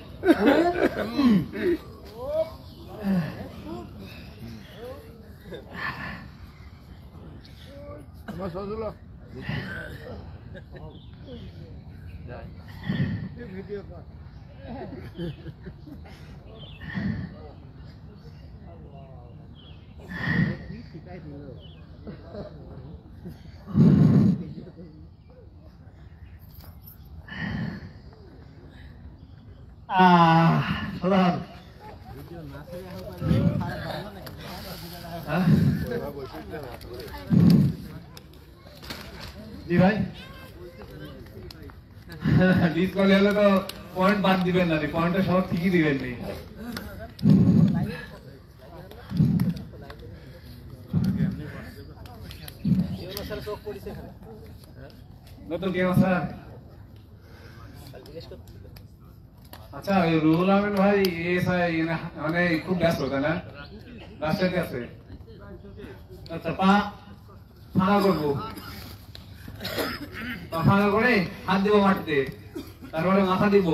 প্রধান জি ভাই ডিসকাউন্ট হলে তো পয়েন্ট বাদ দিবেন না পয়েন্টটা সব ঠিকই দিবেন নি নতুন কে স্যার আচ্ছা রুহুল আমিন ভাই মানে খুব ব্যস্ত তাই না রাস্তাতে আছে আচ্ছা পা ফাঁকা করবো পা ফাঁকা করে হাত দিব মাটিতে তারপরে মাথা দিব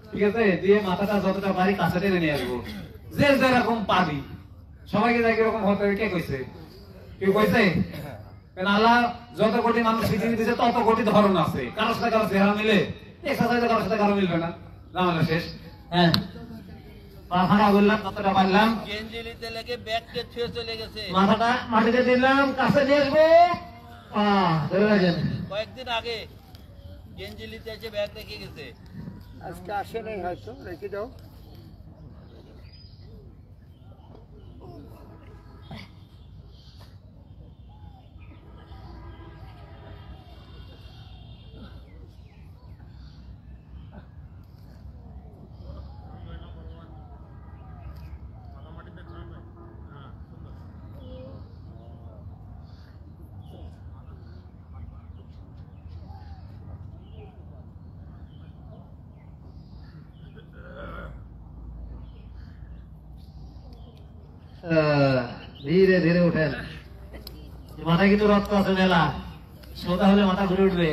ঠিক আছে দিয়ে মাথাটা যতটা পারি কাছে টেনে নিয়ে আসবো যে যেরকম পাবি সবাইকে যাই এরকম হতে কে কইছে কেউ কইছে কারণ আল্লাহ যত কোটি মানুষ পৃথিবী দিয়েছে তত কোটি ধরন আছে, কারোর সাথে কারো চেহারা মিলে এক্সারসাইজে কারোর সাথে কারো মিলবে না। ঝামেলা শেষ। হ্যাঁ পাখানা বললাম কতটা পারলাম, গেঞ্জিলিতে লেগে ব্যাগকে ছুঁয়ে চলে গেছে। মাথাটা মাটিতে দিলাম, কাছে নিয়ে আসবো। ধরে রাখেন কয়েকদিন আগে গেঞ্জিলিতে এসে ব্যাগ রেখে গেছে। আজকে আসে নাই হয়তো, রেখে দাও। ধীরে ধীরে উঠেন, মাথায় কিন্তু রক্ত আছে মেলা, সোজা হলে মাথা ঘুরে উঠবে।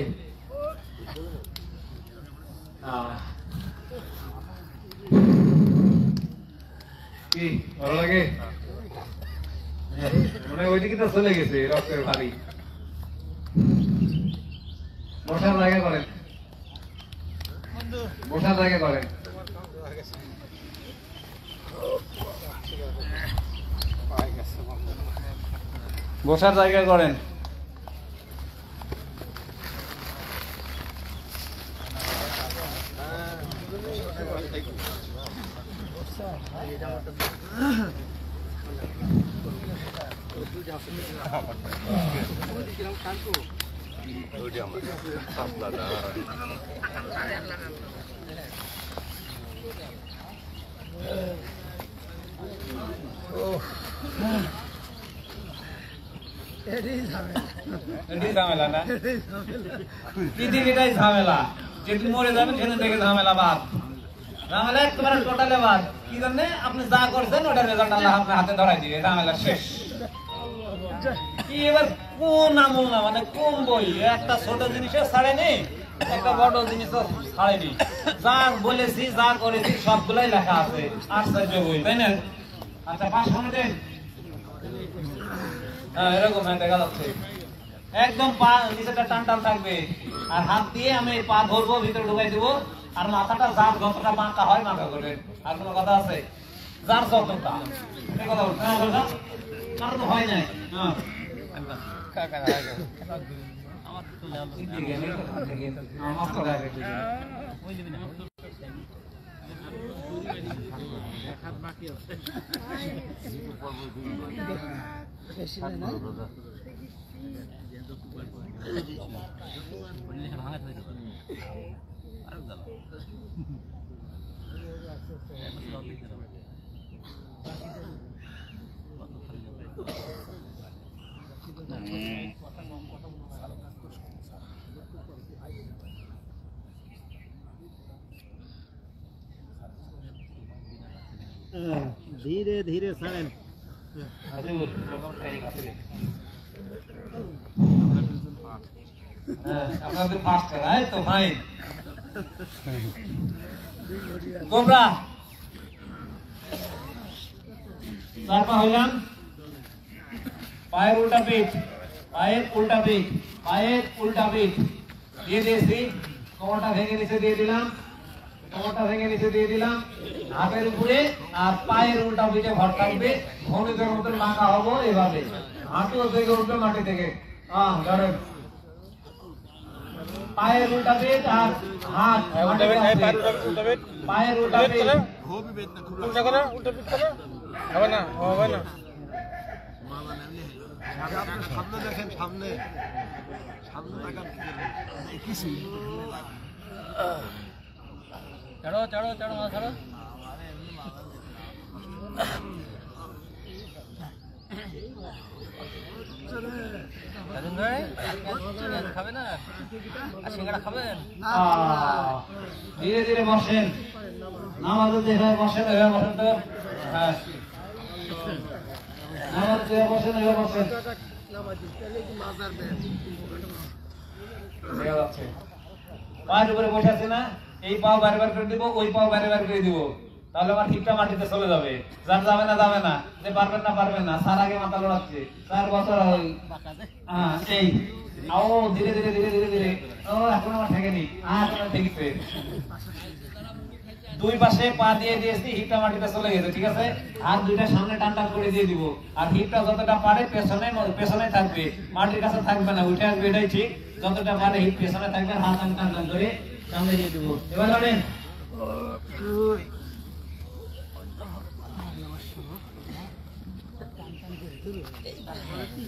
কি ভালো লাগে? মনে ওইদিকে তো চলে গেছে রক্তের ভারী। বসার জায়গা করেন, বসার জায়গা করেন। বসার জায়গা করেন। ঝামেলা না, পৃথিবীটাই ঝামেলা। যেদিন মরে যাবেন সেদিন থেকে ঝামেলা বাদ, ঝামেলা একেবারে টোটালে বাদ। কি জন্যে? আপনি যা করছেন ওটার রেজাল্ট আল্লাহ আপনার হাতে ধরাই দিবে, ঝামেলা শেষ। কি এবার কোন আমল না, মানে কোন বই একটা ছোট জিনিসও ছাড়েনি, একটা বড় জিনিসও ছাড়েনি। যা বলেছি যা করেছি সবগুলাই লেখা আছে, আশ্চর্য বই, তাই না? আচ্ছা 5 মিনিটে এরকম দেখা যাচ্ছে, একদম পা নিচেটা টান টান থাকবে, আর হাত দিয়ে আমি পা ধরবো, ভিতরে ঢুকাই দিব, আর মাথাটা যার যতটা বাঁকা হয় মাথা করবেন। আর কোনো কথা আছে? যার যতটা কথা বলতে কারো তো হয় নাই। ধীরে ধীরে ছাড়েন। আপনাদের ফাস্ট করায় তো ভাই কোবরা তারপর হইলাম পায়ের উল্টা পিঠ, পায়ের উল্টা পিঠ, পায়ের উল্টা পিঠ দিয়ে দিয়েছি। কোমরটা ভেঙে নিচে দিয়ে দিলাম, কোমরটা ভেঙে নিচে দিয়ে দিলাম, হাতের উপরে আর পায়ের উল্টা পিঠে ভর থাকবে, ঘনিতের মতন মাখা হবো এভাবে। হাঁটু থেকে উঠবে মাটি থেকে, ধরেন পায়ের উল্টা পিঠ আর হাত, পায়ের উল্টা পিঠ, হবে না, হবে না। সামনে দেখেন, সামনে সামনে তাকান। চড়ো চড়ো চড়ো মা চড়ো। খাবে না আর সিঙ্গাড়া খাবেন? ধীরে ধীরে বসেন, নামাজ যেভাবে বসেন ওইভাবে বসেন তো। হ্যাঁ নামাজ যেভাবে বসেন ওইভাবে বসেন। পায়ের উপরে বসে আছে না, এই পাও বারে বার করে দিব, ওই পাও বারে বার করে দিব। তাহলে আমার হিপটা মাটিতে চলে যাবে। যার যাবে না, যে পারবেন না, স্যার আগে মাথা লড়াচ্ছে, 4 বছর এই ধীরে ধীরে ও এখন আমার ঠেকেনি, ঠেকছে। 2 পাশে পা দিয়ে দিয়েছি, হিপটা মাটিতে চলে গেছে, ঠিক আছে। আর 2টা সামনে টান করে দিয়ে দিব, আর হিপটা যতটা পারে পেছনে থাকবে, মাটির কাছে থাকবে না, উঠে আসবে, এটাই ঠিক। যতটা পারে হিপ পেছনে থাকবে, হাত টান করে সামনে দিয়ে দিব। এবার ধরেন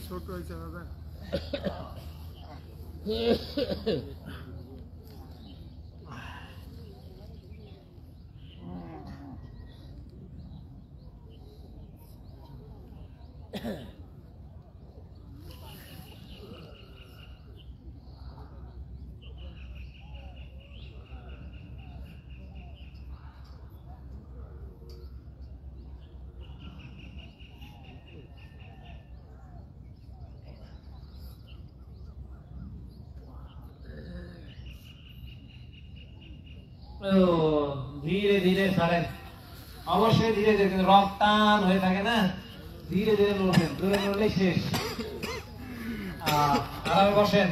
ছোট হয়েছে দাদা। ধীরে ধীরে ছাড়েন, অবশ্যই ধীরে ধীরে, কিন্তু রক টান হয়ে থাকে না, ধীরে ধীরে নড়বেন, দূরে নড়লেই শেষ। আরামে বসেন,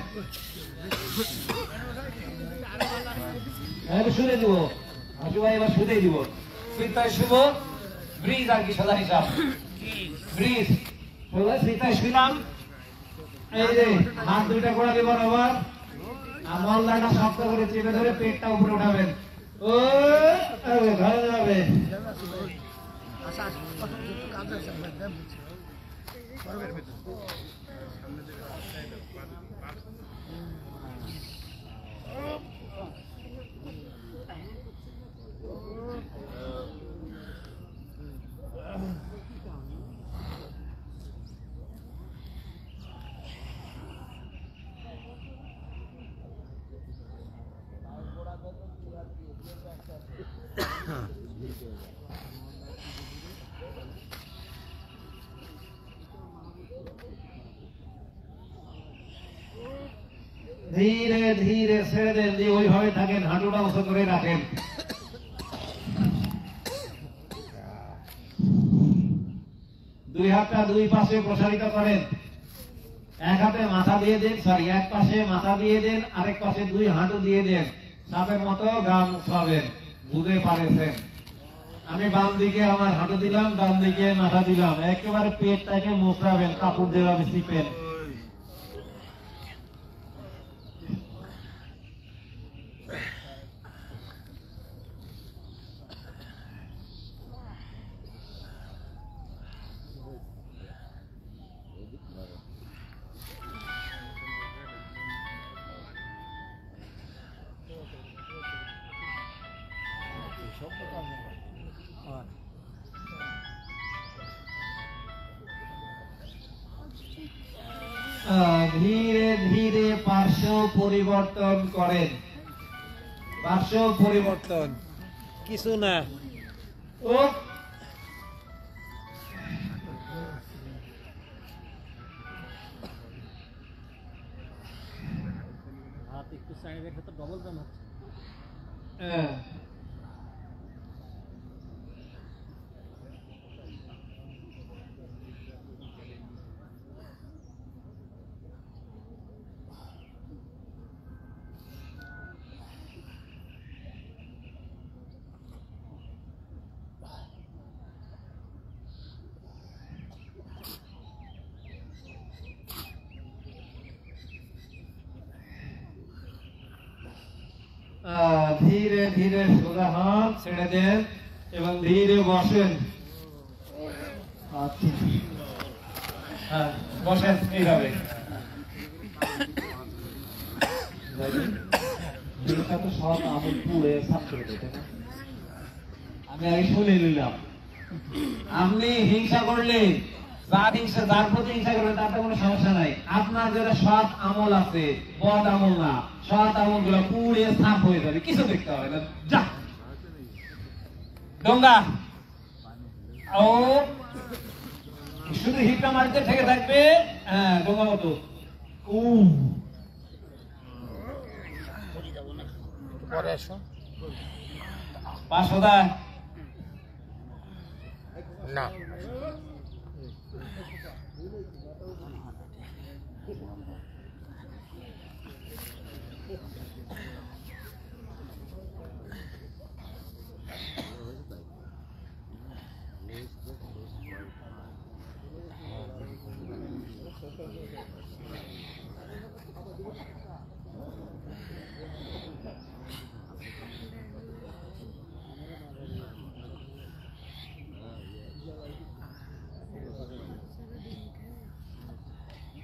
শুনে দিব হাসু ভাই, এবার শুতেই দিব। সিদ্ধায় শুভ ব্রিজ, আর কি সোজা হিসাব ব্রিজ, সোজা সিদ্ধায় শুলাম। এই যে হাত 2টা গোড়া দিব আবার, মলদাটা শক্ত করে চেপে ধরে পেটটা উপরে উঠাবেন, ও ঘরে যাবে। ধীরে ধীরে ছেড়ে দেন, দিয়ে ওইভাবে থাকেন, হাঁটুটা উঁচু করে রাখেন। দুই হাতটা 2 পাশে প্রসারিত করেন, এক হাতে মাথা দিয়ে দেন, সরি এক পাশে মাথা দিয়ে দেন, আরেক পাশে 2 হাঁটু দিয়ে দেন, সাপের মতো গা মুছাবেন। বুঝতে পারেছেন? আমি বাম দিকে আমার হাঁটু দিলাম, ডান দিকে মাথা দিলাম, একেবারে পেটটাকে মুছাবেন, কাপড় দেওয়া চিপেন। ধীরে ধীরে পার্শ্ব পরিবর্তন করেন, পার্শ্ব পরিবর্তন কিছু না। ও হাত একটু সাইডে রেখে তো ডবল ব্যাম হচ্ছে। ধীরে ধীরে সোজা হন, ছেড়ে দেন এবং ধীরে বসেন। বসেন এইভাবে। আমি আগে শুনে নিলাম, আপনি হিংসা করলে যার প্রতি হিংসা করবেন তার তো কোনো সমস্যা নাই। আপনার যেটা সৎ আমল আছে, বদ আমল না, সৎ আমল গুলো পুড়ে সাফ হয়ে যাবে, কিছু দেখতে হবে না। যা ডোঙ্গা, ও শুধু হিপটা মাটিতে থেকে থাকবে, হ্যাঁ ডোঙ্গা মতো। পরে এসো। 500 না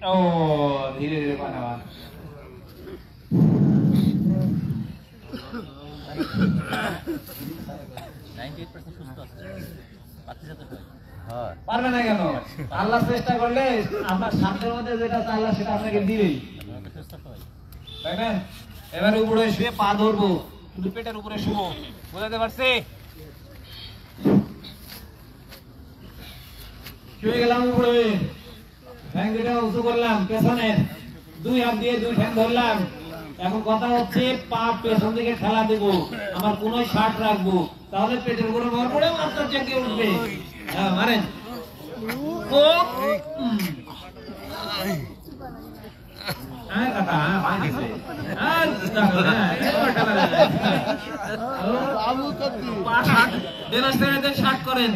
ও ধীরে ধীরে বানাবা 98% সুস্থ আছে বাকি সাথে হয় পারবে না কেন আল্লাহ চেষ্টা করলে আপনার সাধ্যের মধ্যে যেটা আল্লাহ সেটা আপনাকে দিবেই সুস্থ হয় তাই না এবারে উপরে শুয়ে পা ধরবো শুধু পেটের উপরে শুবো বুঝাতে পারছি শুয়ে গেলাম উপরে ঠ্যাং দুটো উঁচু করলাম পেছনে দুই হাত দিয়ে দুই ঠ্যাং ধরলাম এখন কথা হচ্ছে পা পেছন দিকে ঠেলা দেবো আমার কোন শার্ট রাখবো তাহলে পেটের উপরে ভর পড়ে মাথা চেকে উঠবে হ্যাঁ মারেন ও হ্যাঁ কাকা হ্যাঁ পানি দিছে পা শার্ট দেন শার্ট করেন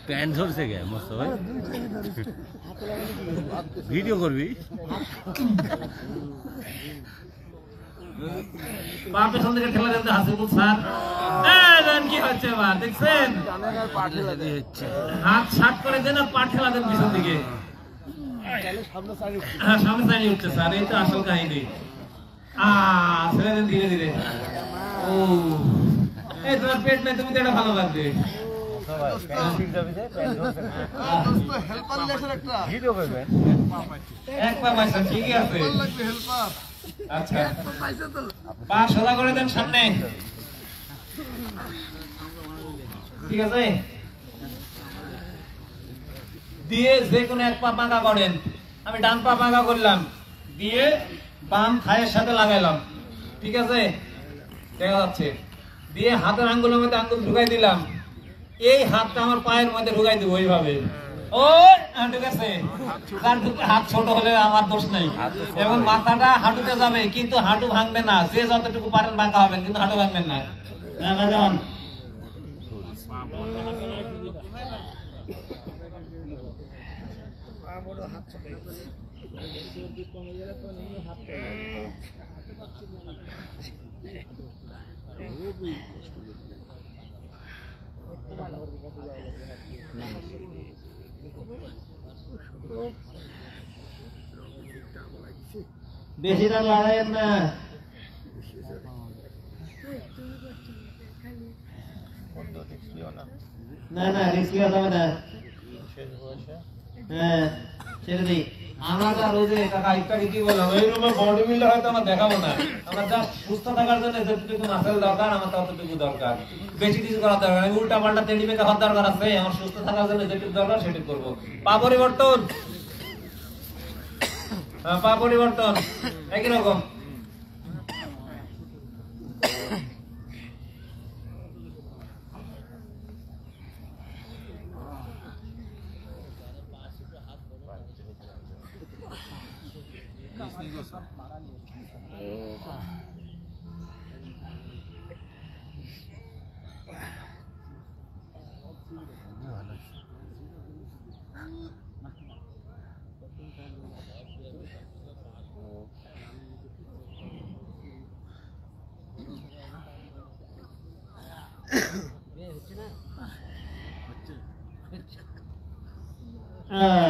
প্যান্ট ধরছে গে মস্ত ভাই ভিডিও করবি পা পেছন দিকে ঠেলা দেন হাসিবুল স্যার কি হচ্ছে এবার দেখছেন হাত শার্ট করে দেন আর পা ঠেলা দেন পিছন দিকে হ্যাঁ সামনে সাইডে উঠছে স্যার এই তো আসল কাহিনী ছেড়ে দেন ধীরে ধীরে ও এই তোমার পেট নেই তুমি তো এটা ভালো লাগবে এক পা পাইছেন ঠিকই আছে আচ্ছা পা সোজা করে দেন সামনে ঠিক আছে দিয়ে যে কোনো এক পা পাকা করেন আমি ডান পা পাকা করলাম দিয়ে বাম থায়ের সাথে লাগাইলাম ঠিক আছে দেখা যাচ্ছে দিয়ে হাতের আঙ্গুলের মধ্যে আঙ্গুল ঢুকাই দিলাম এই হাতটা আমার পায়ের মধ্যে ঢুকাই দিব ওইভাবে ও ঠিক আছে হাত ছোট হলে আমার দোষ নাই এবং মাথাটা হাঁটুতে যাবে কিন্তু হাঁটু ভাঙবে না যে যতটুকু পারেন বাঁকা হবেন কিন্তু হাঁটু ভাঙবেন না বেশি না লড়াইয়ের না না না রিস্ক লিয়া যাবে না হ্যাঁ ছেড়ে দিই আমরা ওই যে কাকা ইত্যাদি কি বললাম এই রকম বডি বিল্ডার হয়তো আমরা দেখাবো না আমার যা সুস্থ থাকার জন্য যতটুকু মাসেল দরকার আমার ততটুকু দরকার বেশি কিছু করার দরকার নেই উল্টা পাল্টা তেড়ি বেঁকে হওয়ার দরকার আছে আমার সুস্থ থাকার জন্য যেটুকু দরকার সেটুকু করবো পা পরিবর্তন পা পরিবর্তন একই রকম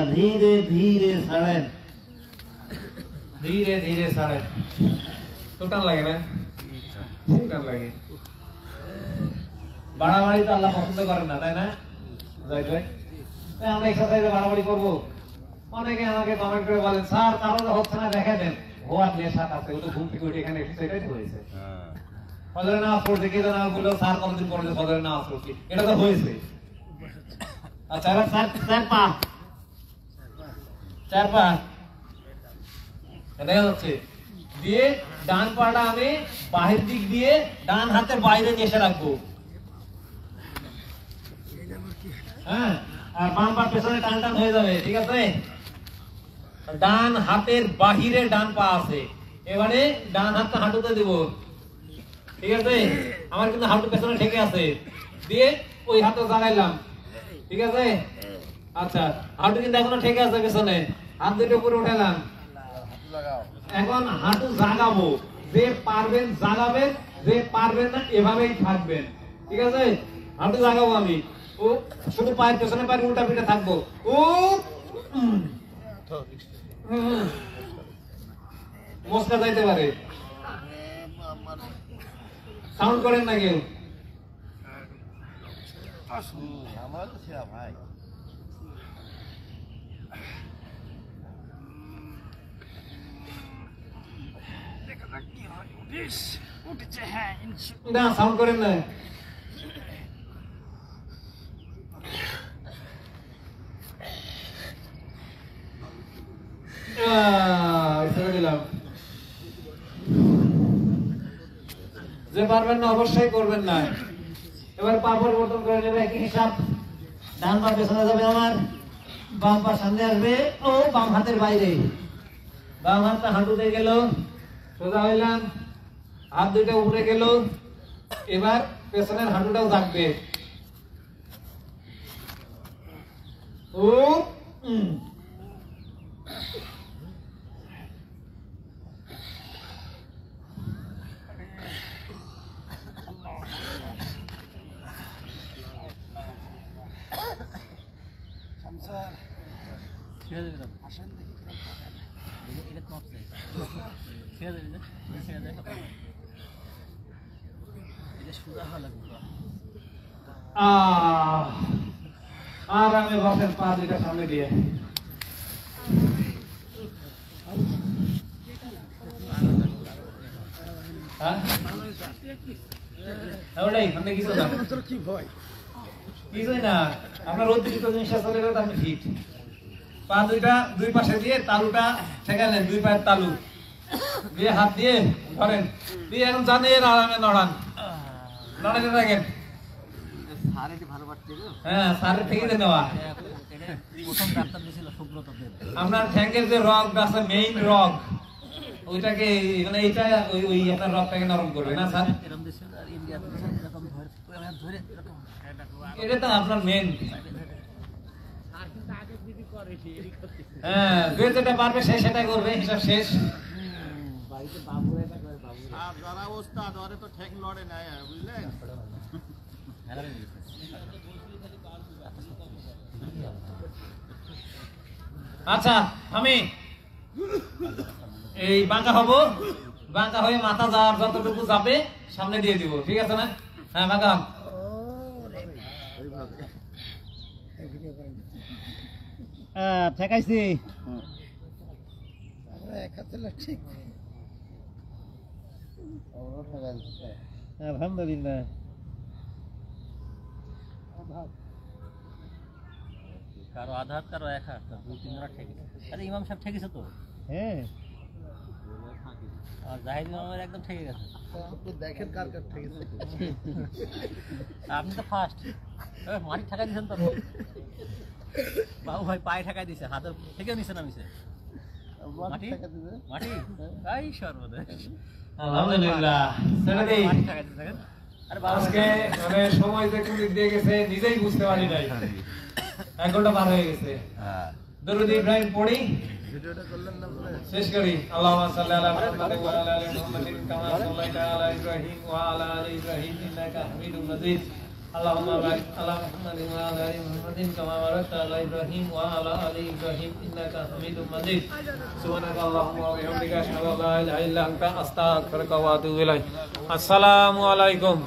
धीरे धीरे साड़ेन धीरे धीरे साड़ेन तो टान लगे ना टान लगे বাড়াবাড়ি তো আল্লাহ পছন্দ করেন না তাই না রাইট রাইট আমরা এক্সারসাইজে বাড়াবাড়ি করব অনেকে আমাকে কমেন্ট করে বলেন স্যার কারণ হচ্ছে না দেখা দেন হোয়াট নেশা আছে ও তো ঘুম থেকে উঠে এখানে এক্সারসাইজ হয়েছে ফজরের নামাজ পড়তে কি জানা বললো স্যার কতদিন পড়লে ফজরের নামাজ পড়ছি এটা তো হয়েছে আচ্ছা এবার স্যার স্যার পা চার পা দেখা যাচ্ছে দিয়ে ডান পাটা আমি বাহির দিক দিয়ে ডান হাতের বাইরে নিয়ে এসে রাখবো, হ্যাঁ, আর বাম পা পেছনে টান টান হয়ে যাবে, ঠিক আছে। ডান হাতের বাহিরে ডান পা আছে, এবারে ডান হাতটা হাঁটুতে দিব, ঠিক আছে। আমার কিন্তু হাঁটু পেছনে ঠেকে আছে, দিয়ে ওই হাতটা জাগাইলাম, ঠিক আছে। আচ্ছা, হাঁটু কিন্তু এখনো ঠেকে আছে পেছনে, হাত দুটো উপরে উঠালাম। এখন হাঁটু জাগাবো, যে পারবেন জাগাবেন, যে পারবেন না এভাবেই থাকবেন, ঠিক আছে। হাঁটু জাগাবো আমি, ও শুধু পায়ের পেছনে পায়ের উল্টা পিঠে থাকবো, ও মস্কা যাইতে পারে, সাউন্ড করেন না কেউ। আমার তো সেরা ভাই। না সাউন্ড করেন না। দিলাম, যে পারবেন না অবশ্যই করবেন না। এবার পা পরিবর্তন করে নেবে, একই হিসাব। ডান পা পেছনে যাবে আমার, বাম পা সামনে আসবে, ও বাম হাতের বাইরে, বাম হাতটা হাঁটুতে গেল, সোজা হইলাম, হাত দুইটা উপরে গেল, এবার পেছনের হাঁটুটাও থাকবে, ও আরামে বসেন, পা দুইটা সামনে দিয়ে। কিছুই না, আপনার অতিরিক্ত জিনিসটা চলে গেলে আপনি ফিট। পা দুইটা দুই পাশে দিয়ে তালুটা ঠেকালেন, দুই পায়ের তালু দিয়ে হাত দিয়ে ধরেন, দিয়ে এখন জানেন আরামে নড়ান, নড়াতে থাকেন। হ্যাঁ, সারের থেকে নেওয়া। আপনার ঠ্যাঙ্কের যে রগ আছে, মেইন রগ, ওইটাকে মানে এইটা ওই আপনার রগটাকে নরম করবে না স্যার, এটা তো আপনার মেইন। হ্যাঁ, যে যেটা পারবে সে সেটাই করবে, হিসাব শেষ। আর যারা ওস্তাদ ওরে তো ঠেক লড়ে নাই, বুঝলেন। আচ্ছা, আমি এই বাঁকা হব, বাঁকা হয়ে মাথা যাওয়ার যতটুকু যাবে সামনে দিয়ে দিব, ঠিক আছে না? হ্যাঁ, বাঁকা ঠেকাইছি, আলহামদুলিল্লাহ। কারো আধা হাত, কারো এক হাত, দুই তিন হাত ঠেকেছে। আরে ইমাম সাহেব ঠেকেছে তো, হ্যাঁ, আর জাহিদ ইমামের একদম ঠেকে গেছে। দেখেন কার কার ঠেকেছে। আপনি তো ফার্স্ট, মাটি ঠেকা দিয়েছেন তো। বাবু ভাই পায়ে ঠেকাই দিছে, হাতে থেকেও নিছে নামিছে। মাটি মাটি এই সর্বদেশ, আলহামদুলিল্লাহ। মাটি ঠেকাই দিছে। আরে আজকে মানে সময় যে কোন দিক দিয়ে গেছে নিজেই বুঝতে পারি নাই, 1 ঘন্টা পার হয়ে গেছে। দরুদ ইব্রাহিম পড়ি, ভিডিওটা করলেন না বলে শেষ করি। আল্লাহুম্মা সাল্লি আলা মুহাম্মাদ ওয়া আলা আলি মুহাম্মাদিন কামা সাল্লাইতা আলা ইব্রাহিম ওয়া আলা আলি ইব্রাহিম ইন্নাকা হামিদুম মাজিদ। আল্লাহুম্মা বারিক আলা মুহাম্মাদিন ওয়া আলা আলি মুহাম্মাদিন কামা বারাকতা আলা ইব্রাহিম ওয়া আলা আলি ইব্রাহিম ইন্নাকা হামিদুম মাজিদ। সুবহানাকাল্লাহুম্মা ওয়া বিহামদিকা আশহাদু আল্লা ইলাহা ইল্লা আনতা আস্তাগফিরুকা ওয়া আতুবু ইলাইক। আসসালামু আলাইকুম।